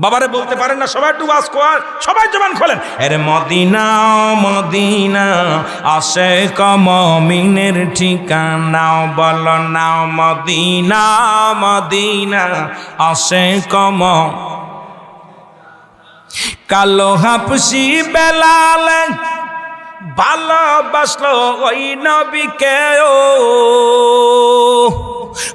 বাবারে বলতে পারেন না, সবাই একটু ওয়াজ কর, সবাই জবান খোলেন। এর মদিনা মদিনা আশিক মুমিনের ঠিকানা, বলো না মদিনা মদিনা আশিক। কালো হাফসি বেলাল ভালোবাসলো ওই নবীকে,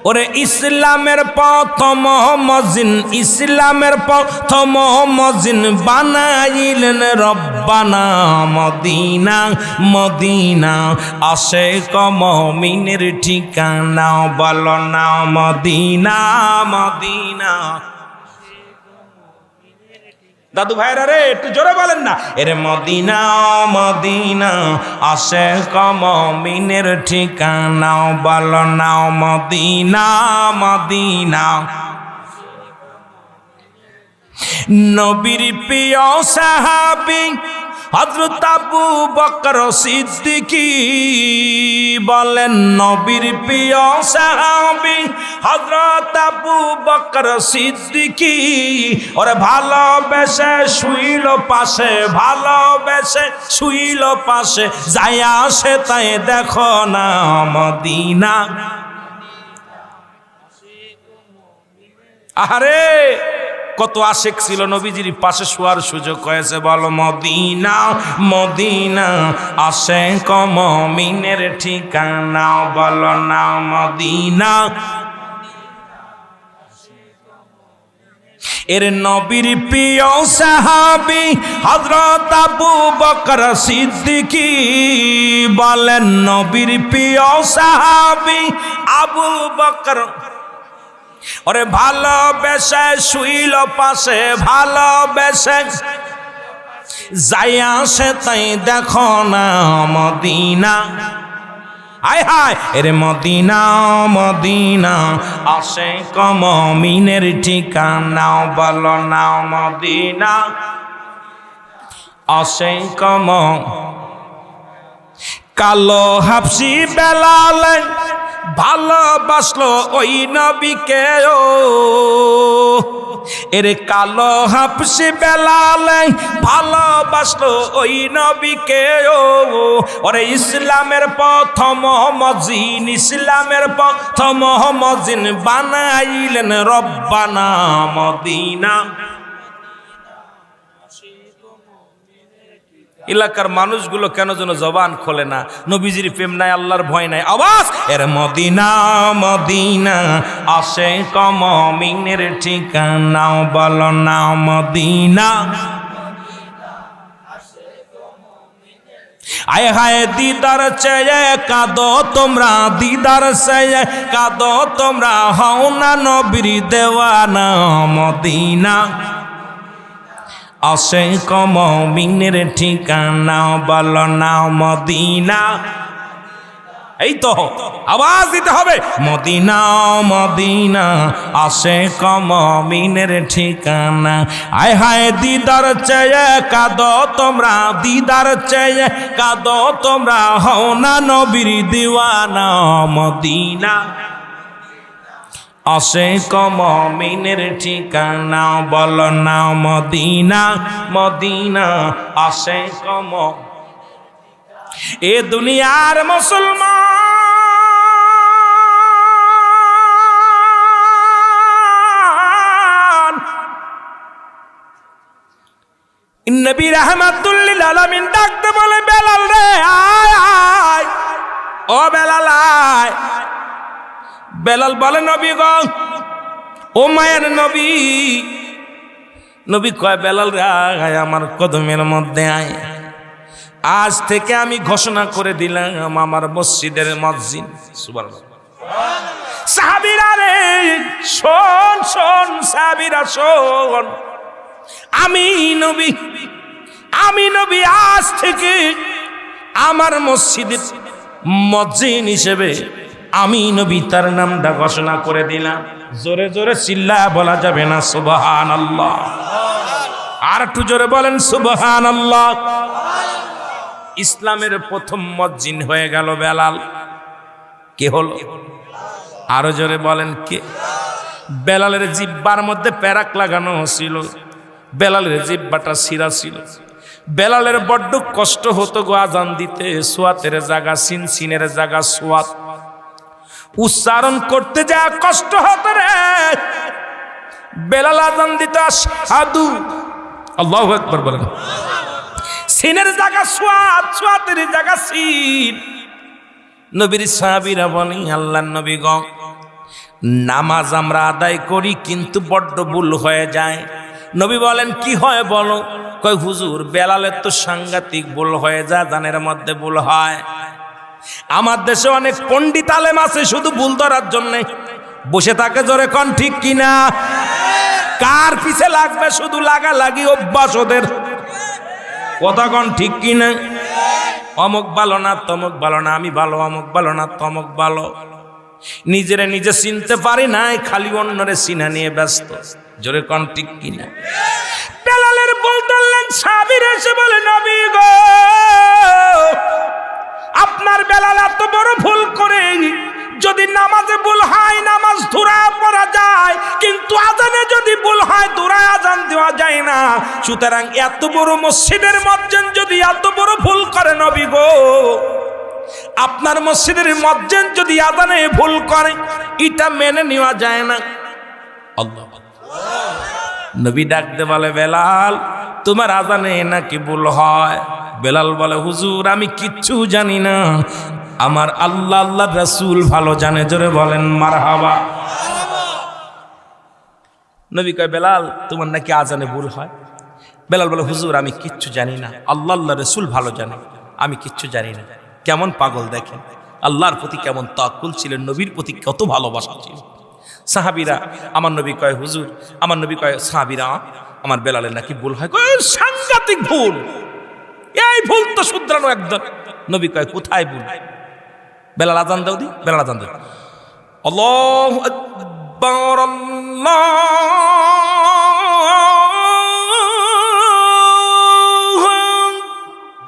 ওরে ইসলামের প্রথম মজিন, ইসলামের প্রথম মজিন বানাইলেন রব্বানা, মদিনা মদিনা আশিক মুমিনের ঠিকানা, বলো না মদিনা মদিনা। দাদু ভাইরা রে, একটু জোরে বলেন না। এর মদিনা মদিনা আশিক মুমিনের ঠিকানা, বলো না মদিনা মদিনা। নবীর প্রিয় সাহাবী হযরত আবু বকর সিদ্দিকী, বলেন নবীর প্রিয় সাহাবী হযরত আবু বকর সিদ্দিকী, ওরে ভালোবেসে শুইল পাশে, ভালোবেসে শুইল পাশে, যায়া সে তাই দেখো না মদিনা। আহারে কত আশিক ছিল, নবীজির পাশে শোয়ার সুযোগ হয়েছে। বলো মদিনা মদিনা আশিক মুমিনের ঠিকানা, বলো না মদিনা। এর নবীর প্রিয় সাহাবী হযরত আবু বকর সিদ্দিকী, বলেন নবীর প্রিয় সাহাবী আবু বকর, ওরে ভালোবেসে শুইল পাশে, ভালোবেসে যাইয়া সে তাই দেখো না মদিনা। আয় হায়, এর মদিনা মদিনা আশিক মুমিনের ঠিকানা, বলো না মদিনা আশিক। কালো হাফসি বেলাল ভালোবাসলো ওই নবীকে, এরে কালো হাফসি বেলাল ভালোবাসলো ওই নবীকে ও ওরে ইসলামের প্রথম মজিন, ইসলামের প্রথম মজিন বানাইলেন রব্বানা মদিনা। এলাকার মানুষগুলো কেন যেন জবান খোলে না, নবীজির প্রেম নাই, আল্লাহর ভয় নাই, আওয়াজ এর মদিনা মদিনা আসে কমিনের ঠিকানা, বলো না মদিনা। আয় হায় দিদার চেয়ে কাঁদো তোমরা, দিদার চেয়ে কাঁদো তোমরা, হও না নবীর দেওয়ানা মদিনা আসে কমিনের ঠিকানা, বলো না মদিনা। এই তো আওয়াজ দিতে হবে, মদিনা মদিনা আসে কমিনের ঠিকানা। আয় হায় দিদার চেয়ে কাঁদো তোমরা, দিদার চেয়ে কাঁদো তোমরা, হও না নবীর দিওয়ানা মদিনা আসে কমিনের ঠিকানা, বলো না মদিনা মদিনা আসে কম। এ দুনিয়ার মুসলমান নবী রাহমাতুল লিল আলামিন ডাকতে বলে, বেলাল রে আয় আয়, ও বেলাল আয়। বেলাল বলে, নবী গো, ও মায়ের নবী। নবী কয়, বেলাল রে আয় আমার কদমের মধ্যে আয়। আজ থেকে আমি ঘোষণা করে দিলাম আমার মসজিদের মুয়াজ্জিন। সুবহানাল্লাহ। সাহাবীরা রে শোন শোন, সাহাবীরা শোন, আমি নবী আজ থেকে আমার মসজিদের মুয়াজ্জিন হিসেবে আমি নবী তার নামটা ঘোষণা করে দিলাম। জোরে জোরে চিল্লায়া বলা যাবে না সুবহানাল্লাহ? আর একটু জোরে বলেন সুবহানাল্লাহ। ইসলামের প্রথম মুয়াজ্জিন হয়ে গেল বেলাল। কে হলো? আরো জোরে বলেন কে? বেলালের জিহ্বার মধ্যে প্যারাক লাগানো ছিল, বেলালের জিহ্বাটা ছিঁড়া ছিল। বেলালের বড্ড কষ্ট হতো গো আজান দিতে, সোয়াতের জায়গা সিন, সিনের জায়গা সোয়াত, উচ্চারণ করতে যা কষ্ট হতো রে। বেলাল আজান দিত আশহাদু, আল্লাহু আকবার বলেন, সিনের জায়গা সোয়াত, সোয়াতের জায়গা সিন। নবীর সাহাবীরা বলেন, আল্লাহর নবী গো, নামাজ আমরা আদায় করি কিন্তু বড্ড ভুল হয়ে যায়। নবী বলেন, কি হয় বলো? কয় হুজুর, বেলালের তো সাংঘাতিক ভুল হয়ে যায়, জানের মধ্যে ভুল হয়। আমার দেশে অনেক পণ্ডিত আলেম আছে শুধু ভুল ধরার জন্য বসে থাকে। জোরে কোন ঠিক কিনা? কার পিছে লাগবে শুধু লাগালাগি অভ্যাস ওদের। কথা কোন ঠিক কিনা? অমুক ভালো না, তমুক ভালো না, আমি ভালো, অমুক ভালো না, তমুক ভালো। নিজেরে নিজে চিনতে পারি নাই, খালি অন্যরে চিনা নিয়ে ব্যস্ত। জোরে কোন ঠিক কিনা? বেলালের ভুল ধরলেন, সাহাবীরা এসে বলে, নবী গো, আপনার বেলাল এত বড় ভুল করে, যদি নামাজে ভুল হয় নামাজ ধুরায় পড়া যায়, কিন্তু আজানে যদি ভুল হয় ধুরায় আজান দেওয়া যায় না। সুতরাং এত বড় মসজিদের মুয়াজ্জিন যদি এত বড় ভুল করে, নবী গো, আপনার মসজিদের মুয়াজ্জিন যদি আজানে ভুল করে, এটা মেনে নেওয়া যায় না। আল্লাহ। নবী ডাকতে বলে, বেলাল তোমার আজানে নাকি ভুল হয়? বেলাল বলে, হুজুর আমি কিচ্ছু জানি না, আমার আল্লাহ আল্লাহ রাসূল ভালো জানে। জোরে বলেন মারহাবা। নবী কয়, বেলাল তোমার নাকি আজানে ভুল হয়? বেলাল বলে, হুজুর আমি কিচ্ছু জানি না, আল্লাহ আল্লাহ রাসূল ভালো জানে, আমি কিচ্ছু জানি না। কেমন পাগল দেখেন, আল্লাহর প্রতি কেমন তাওয়াক্কুল ছিলেন, নবীর প্রতি কত ভালোবাসা ছিল। সাহাবীরা, আমার নবী কয়, হুজুর, আমার নবী কয়, সাহাবীরা আমার বেলালের নাকি ভুল হয়। কয় সাংঘাতিক ভুল, এই ভুল তো শুধরানো একদম। নবী কয়, কোথায় ভুল? বেলাল আজান দাও দি। বেলাল আজান দাও, আল্লাহু আকবার, আল্লাহু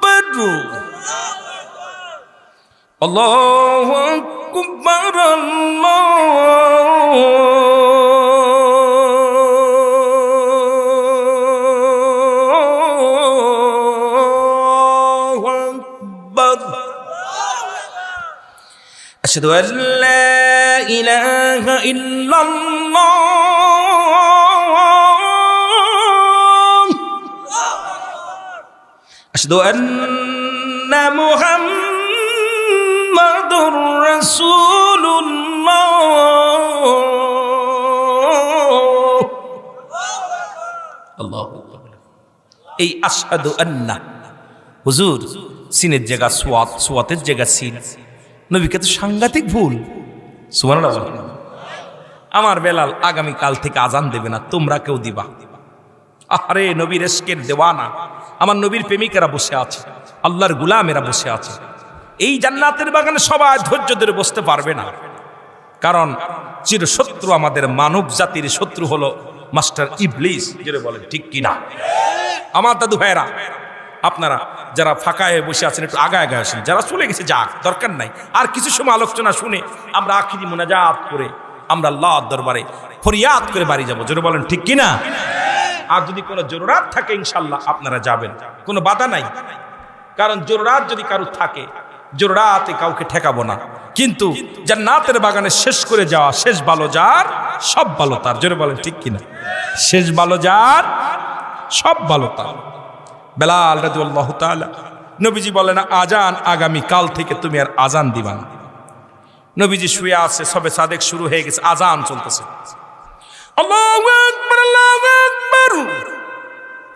আকবার, আল্লাহু আকবার, আল্লাহু আকবার। আশহাদু আল্লা ইলাহা ইল্লাল্লাহ আশহাদু আন্না মুহাম্মাদুর রাসূলুল্লাহ। আল্লাহু আকবার। এই আশহাদু আন্না হুজুর সিনের জায়গা সোয়াত, সোয়াতের জায়গা সিন। নবীকে তো সাংঘাতিক ভুল। সুবহানাল্লাহ। আমার বেলাল আগামী কাল থেকে আজান দেবে না, তোমরা কেউ দিবা। আরে নবীর ইশকের দেওয়ানা, আমার নবীর প্রেমিকেরা বসে আছে, আল্লাহর গোলামেরা বসে আছে। এই জান্নাতের বাগানে সবাই ধৈর্য ধরে বসতে পারবে না, কারণ চিরশত্রু আমাদের মানব জাতির শত্রু হলো মাস্টার ইবলিস। যেটা বলেন ঠিক কিনা? আমার দাদু ভাইয়েরা, আপনারা যারা ফাঁকায় বসে আছেন একটু আগায় আগায় আসেন, যারা চলে গেছে যাক, দরকার নাই। আর কিছু সময় আলোচনা শুনে আমরা আখিরি মুনাজাত করে আমরা আল্লাহর দরবারে ফরিয়াদ করে বাড়ি যাবো। যেটা বলেন ঠিক কিনা? আর যদি কোনো জরুরাত থাকে ইনশাল্লাহ আপনারা যাবেন, কোনো বাধা নাই। কারণ জরুরাত যদি কারো থাকে, জরুরাতে কাউকে ঠেকাবো না। কিন্তু জান্নাতের বাগানে শেষ করে যাওয়া, শেষ ভালো যার সব ভালো তার। জোরে বলেন ঠিক কিনা? শেষ ভালো যার সব ভালো তার। বেলাল রাদিয়াল্লাহু তাআলা, নবীজি বলেন আজান আগামী কাল থেকে তুমি আর আজান দিবা না। নবীজি শুয়ে আছে, সবে সাদেক শুরু হয়ে গেছে, আজান চলতেছে। আল্লাহু আকবার, আল্লাহু আকবার।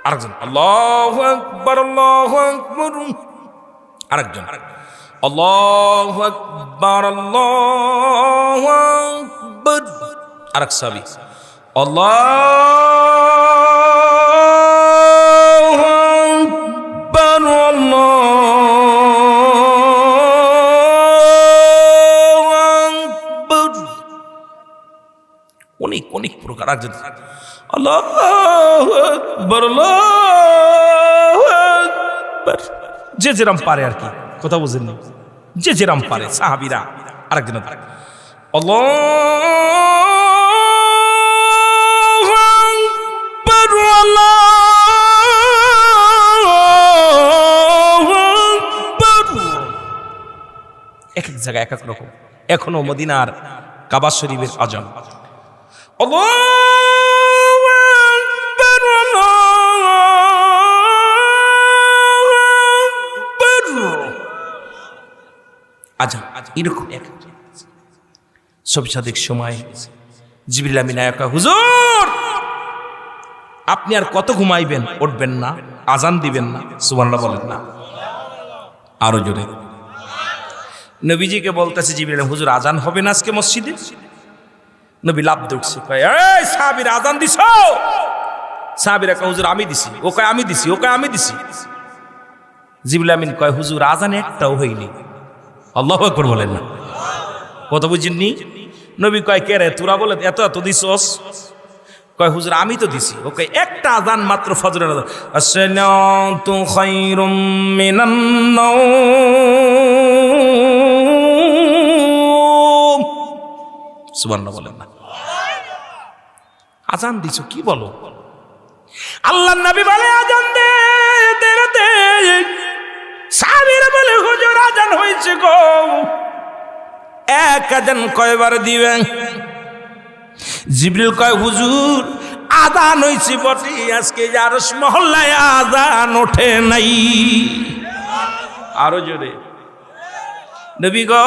আরেকজন আল্লাহু আকবার, আল্লাহু আকবার। আরেকজন আল্লাহু আকবার, আল্লাহু আকবার। আরেক সাহাবী আল্লাহু আকবার, আল্লাহু আকবার। অনেক অনেক প্রকার। আরেকজন আল্লাহু আকবার, আল্লাহু আকবার। যে যেরকম পারে আর কি, কথা বুঝেন না, যে যেরকম পারে সাহাবীরা। আরেকজন আল্লাহু আকবার, আল্লাহু আকবার। এক এক জায়গায় এক এক রকম। এখনো মদিনার কাবা শরীফের আজান আল্লাহু আকবার, আজান এরকম এক সব সাদেক সময় জিবরিল আমিন আয়া, হুজুর আপনি আর কত ঘুমাইবেন, উঠবেন না, আজান দিবেন না? সুবহানাল্লাহ বলেন না আরো জোরে। নবীজিকে বলতেছে জিবরিল, হুজুর আজান হবে না আজকে মসজিদে? নবী লাভ উঠছে, কয় এই সাহাবীরা আজান দিছো? সাহাবীরা কয় হুজুর আমি দিছি। ও কয় আমি দিছি, ও কয় আমি দিছি। জিবরিল আমিন কয় হুজুর আজান একটাও হয়নি। আল্লাহু আকবার বলেন না, কথা বুঝিনি? নবী কয় কে রে তোরা বলে এত এত দিছস? কয় হুজুর আমি তো দিছি। ও কয় একটা আজান মাত্র, ফজরের আজান। আসসালাতু খায়রুম মিনান নাওম। সুবহানাল্লাহ বলেন না। আজান দিছো কি বলো? আল্লাহর নবী বলে আজান দে দে দে। সাহাবীরা বলে হুজুর আজান হয়েছে গো। এক আজান কয়বার দিবেন? জিবরিল কয় হুজুর আজান হয়েছে বটে, আজকে আরশ মহল্লায় আজান ওঠে নাই। আরো জোরে। নবী গো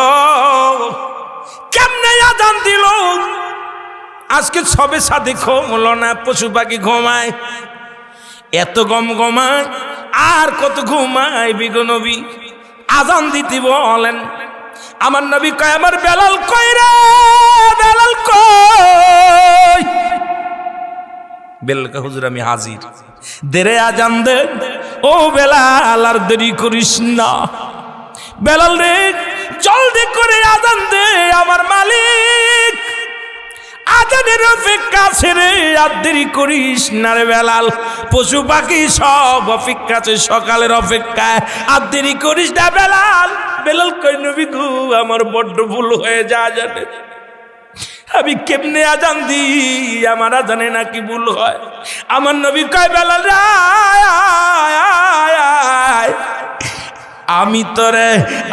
কেমনে আজান দিল? আজকে সবে সাথে ঘুমলো না, পশু পাখি ঘুমায়, এত গম ঘুমায়, আর কত ঘুমায় বিগো নবী? আজান দিতে বলেন। আমার নবী কয় আমার বেলাল কই রে, বেলাল কই? বেলাল কয় হুজুর আমি হাজির। দেরে আজান দে ও বেলাল, আর দেরি করিস না। বেলাল রে জলদি করে আজান দে, আমার মালিক আজানের অপেক্ষা আছে রে, আর দেরি করিস না রে বেলাল। পশু পাখি সব অপেক্ষা আছে, সকালের অপেক্ষায়, আর দেরি করিস না বেলাল। বেলাল কই নবী গো আমার বড্ড ভুল হয়ে যায়, জানে আমি কেমনে আজান দিই, আমার আজানে নাকি ভুল হয়। আমার নবী কয় বেলাল রে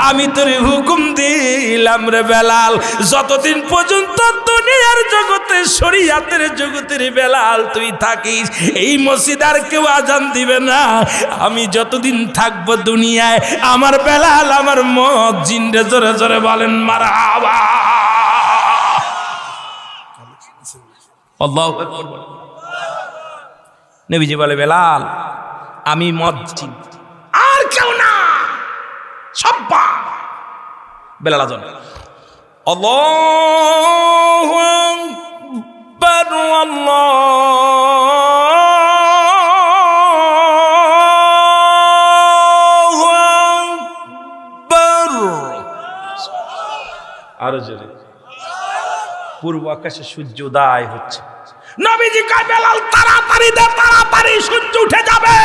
আমি তোরে হুকুম দিই, বলতেছিলাম রে বেলাল, যতদিন পর্যন্ত দুনিয়ার জগতে শরীয়তের জগতের বেলাল তুই থাকিস, এই মসজিদ আর কেউ আজান দিবে না। আমি যতদিন থাকবো দুনিয়ায় আমার বেলাল আমার মুয়াজ্জিন রে জোরে জোরে বলেন মারহাবা। আল্লাহু আকবার। নবীজি বলে বেলাল আমি মুয়াজ্জিন আর কেউ না, সব্বা। বেলাল আজান, আল্লাহু আকবার আল্লাহু আকবার। আরো জোরে। পূর্ব আকাশে সূর্য উদয় হচ্ছে। নবীজি কয় বেলাল তাড়াতাড়ি দে, তাড়াতাড়ি সূর্য উঠে যাবে।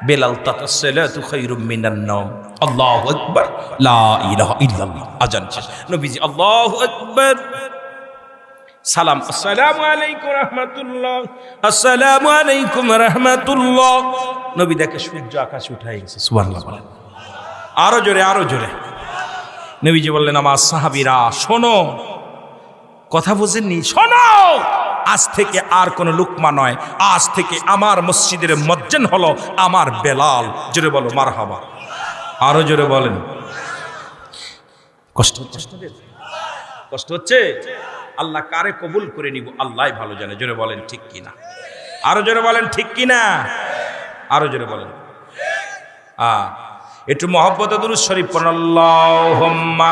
বেলাল তাতাসসালাতু খায়রুম মিনান নাওম। আল্লাহু আকবার, লা ইলাহা ইল্লাল্লাহ। আজান শেষ। নবীজি আল্লাহু আকবার, সালাম, আসসালামু আলাইকুম রাহমাতুল্লাহ, আসসালামু আলাইকুম রাহমাতুল্লাহ। নবী দেখে সূর্য আকাশে উঠে গেছে। সুবহানাল্লাহ বলেন। আরো জোরে, আরো জোরে। নবীজি বললেন আমার সাহাবীরা শোনো, কথা বুঝেননি? শোনো, আজ থেকে আর কোন লুকমা নয়, আজ থেকে আমার মসজিদের মুয়াজ্জিন হলো আমার বেলাল। জোরে বলো মারহাবা। আরো জোরে বলেন। কষ্ট হচ্ছে? আল্লাহ কারে কবুল করে নিব আল্লাহই ভালো জানে। জোরে বলেন ঠিক কিনা? আরো জোরে বলেন ঠিক কিনা? আরো জোরে বলেন। একটু মহব্বতে দুরূদ শরীফ পড়ুন। আল্লাহুম্মা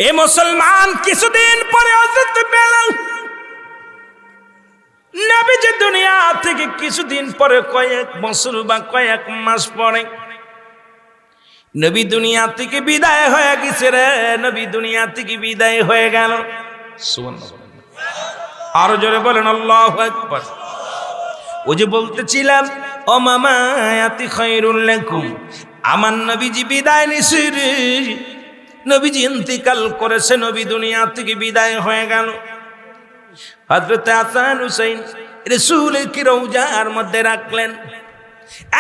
এ মুসলমান, কিছুদিন পরে হযরত বেলাল নবীজি দুনিয়া থেকে কিছুদিন পরে, কয়েক বছর বা কয়েক মাস পরে নবী দুনিয়া থেকে বিদায় হয়ে গেছে রে। নবী দুনিয়া থেকে বিদায় হয়ে গেল। সুবহানাল্লাহ। আরো জোরে বলেন আল্লাহু আকবার। ওই যে বলতেছিলাম ও মামায়াতি খায়রুল লাকুম, আমার নবীজি বিদায় নিছে রে। নবীজি ইন্তিকাল করেছে, নবী দুনিয়া থেকে বিদায় হয়ে গেল। হযরত হাসান হুসাইন রাসূলের কি রওজার মধ্যে রাখলেন।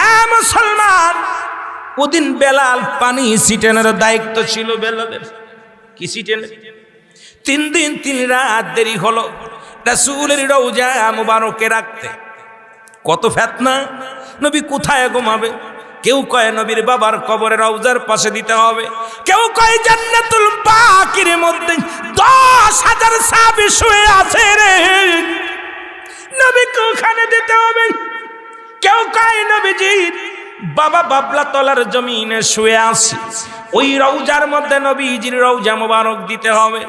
এ মুসলমান, ওদিন বেলাল পানি ছিটানোর দায়িত্ব ছিল বেলালের। কি ছিটানো? 3 দিন 3 রাত দেরি হলো রাসূলের রওজা মুবারকে রাখতে। কত ফিতনা! নবী কোথায় ঘুমাবে? কেউ কয় নবীর বাবার কবরে রওজার পাশে দিতে হবে, কেউ কয় জান্নাতুল বাকির মধ্যে 10,000 সাহাবী শুয়ে আছে রে, নবীকে ওখানে দিতে হবে। কেউ কয় নবীজির বাবা বাবলা তলার জমিনে শুয়ে আছে, ওই রওজার মধ্যে নবীজির রওজা মুবারক দিতে হবে।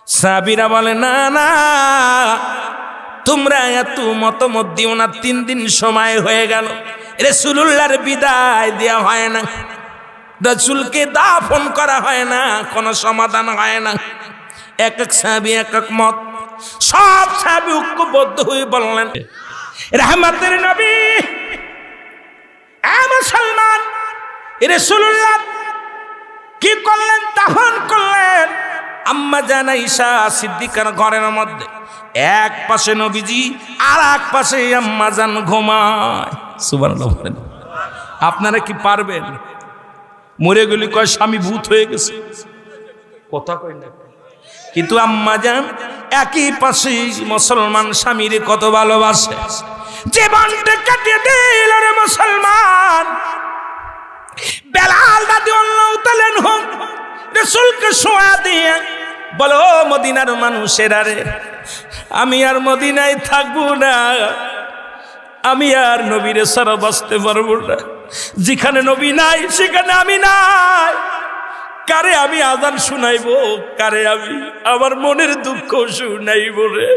সাহাবীরা বলে না না, তোমরা এত মতামত দিও না, 3 দিন সময় হয়ে গেল, রাসূলুল্লাহর বিদায় দেওয়া হয় না, রাসূলকে দাফন করা হয় না, কোনো সমাধান হয় না। এক এক সাহাবী এক এক মত। সব সাহাবী ঐক্যবদ্ধ হয়ে বললেন রাহমাতের নবী, এ মুসলমান, রাসূলুল্লাহ কি করলেন? দাফন করলেন আম্মা জান আয়েশা সিদ্দিকার ঘরের মধ্যে। এক পাশে নবীজি আর এক পাশে আম্মা জান ঘুমায়। সুবহানাল্লাহ বলেন। আপনারা কি পারবেন? মরে গেলে কয় স্বামী ভূত হয়ে গেছে, কথা কয় না। কিন্তু আম্মা জান একই পাশে মুসলমান স্বামীর কত ভালোবাসে, জীবনটা কাটিয়ে দিল রে মুসলমান। বেলাল রাদিয়াল্লাহু তাআলা আনহু রাসূলকে শোয়া দিয়ে বলো মদিনার মানুষেরা রে, আমি আর মদিনায় থাকবো না, আমি আর নবীর ছাড়া বাঁচতে পারবো না। যেখানে নবী নাই সেখানে আমি নাই। কারে আমি আজান শুনাইবো, কারে আমি আমার মনের দুঃখ শুনাইবো রে।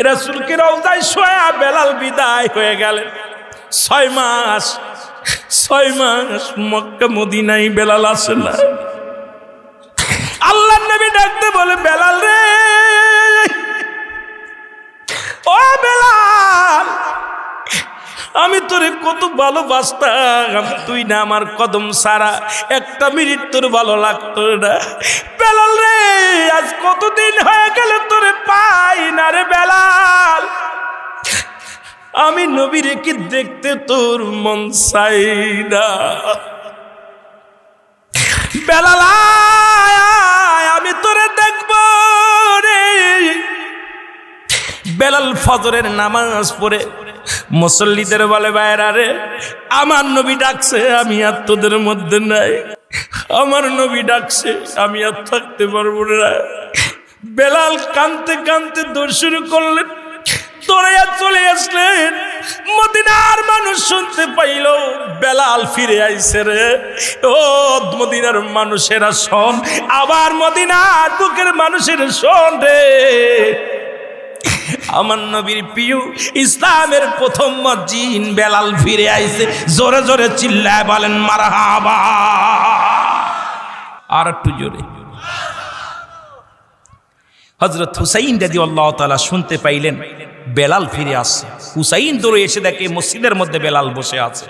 রাসূলকে রওজায় শোয়া বেলাল বিদায় হয়ে গেলেন। 6 মাস মক্কা মদিনায় বেলাল আসে না। আল্লাহর নবী ডাকতে বলে বেলাল রে, ও বেলাল, আমি তোরে কত ভালোবাসতাম, তুই না আমার কদম ছাড়া একটা মিনিট তোর ভালো লাগতো না। বেলাল রে, আজ কতদিন হয়ে গেল তোরে পাই না রে বেলাল। ওই নবীরে কি দেখতে তোর মন চাই না? বেলাল আয়, আমি তোরে দেখব রে। বেলাল ফজরের নামাজ পড়ে মুসল্লিদের বলে, ভাইরা রে, আমার নবী ডাকছে, আমি আর তোদের মধ্যে নাই। আমার নবী ডাকছে, আমি আর থাকতে পারবো না। বেলাল কাঁদতে কাঁদতে দৌড় শুরু করলেন, দৌড়াইয়া চলে আসলেন। মদিনার মানুষ শুনতে পাইল বেলাল ফিরে আইছে রে। ও মদিনার মানুষেরা শোন, আবার মদিনার বুকের মানুষের শোন রে, আমার নবীর প্রিয় ইসলামের প্রথম মসজিদ বেলাল ফিরে আইছে। জোরে জোরে চিল্লায় বলেন মারহাবা। আর একটু জোরে। হযরত হুসাইন রাদিয়াল্লাহু তাআলা শুনতে পাইলেন বেলাল ফিরে আসছে। হুসাইন দৌড়ে এসে দেখে মসজিদের মধ্যে বেলাল বসে আছে।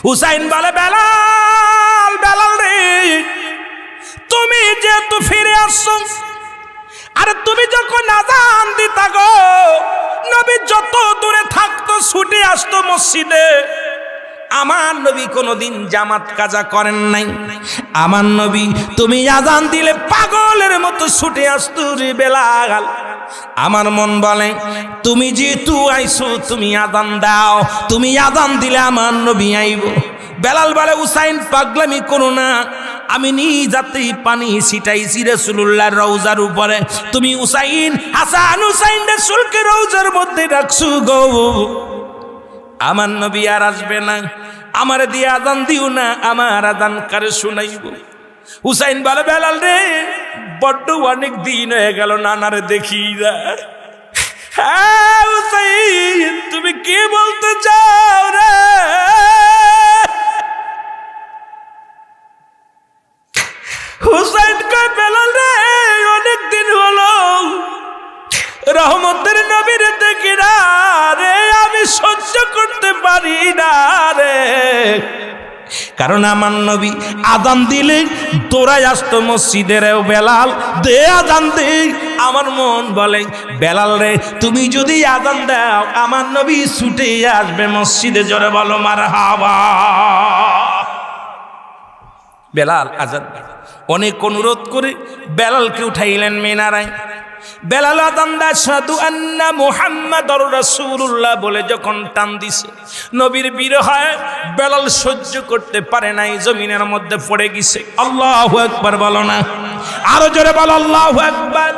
হুসাইন বলে, বেলাল, বেলাল রে, তুমি যেহেতু ফিরে আসছো, আরে তুমি যখন আযান দিতা গো, নবী যত দূরে থাকতো ছুটে আসতো মসজিদে। আমার নবী কোনোদিন জামাত কাজা করেন নাই। আমার নবী তুমি আযান দিলে পাগলের মতো ছুটে আসতো রে বেলাল। আমার মন বলে তুমি যেহেতু আইছো, তুমি আযান দাও, তুমি আযান দিলে আমার নবী আইব। বেলাল বলে, হুসাইন পাগলামি করো না, আমি নিজ হাতেই পানি ছিটাইছি রাসূলুল্লাহর রওজার উপরে। তুমি হুসাইন, হাসান হুসাইন রাসূলকে রওজার মধ্যে রাখছো গো। আমার নবী আর আসবে না, আমার দিয়ে আযান দিও না, আমার আযান কারে শুনাইব। হুসাইন বলে, বেলাল রে, বড্ড অনেক দিন হয়ে গেল নানারে দেখি না। হ্যাঁ হুসাইন, তুমি কি বলতে চাও রে? হুসাইন কয়, বেলাল রে, অনেক দিন হলো রহমতের নবীর দেখি না রে, আমি সহ্য করতে পারি না রে। কারণ আমার নবী আযান দিলে দৌড়াই আসতো মসজিদের। বেলাল দে আযান দে। আমার মন বলে, বেলাল রে, তুমি যদি আযান দাও আমার নবী ছুটে আসবে মসজিদে। জোরে বলো মারহাবা। বেলাল আযান অনেক অনুরোধ করে বেলালকে উঠাইলেন মিনারায়। বেলাল আযান দেয় আশহাদু আন্না মুহাম্মাদুর রাসূলুল্লাহ বলে যখন টান দিছে, নবীর বিরহে বেলাল সহ্য করতে পারে নাই, জমিনের মধ্যে পড়ে গেছে। আল্লাহু আকবার বলো না, আরো জোরে বলো আল্লাহু আকবার।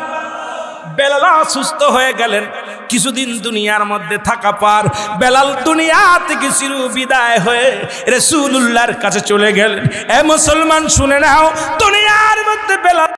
বেলাল অসুস্থ হয়ে গেলেন। কিছুদিন দুনিয়ার মধ্যে থাকা পর বেলাল দুনিয়া থেকে চির বিদায় হয়ে রাসূলুল্লাহর কাছে চলে গেলেন। এ মুসলমান শুনে নাও, দুনিয়ার মধ্যে বেলাল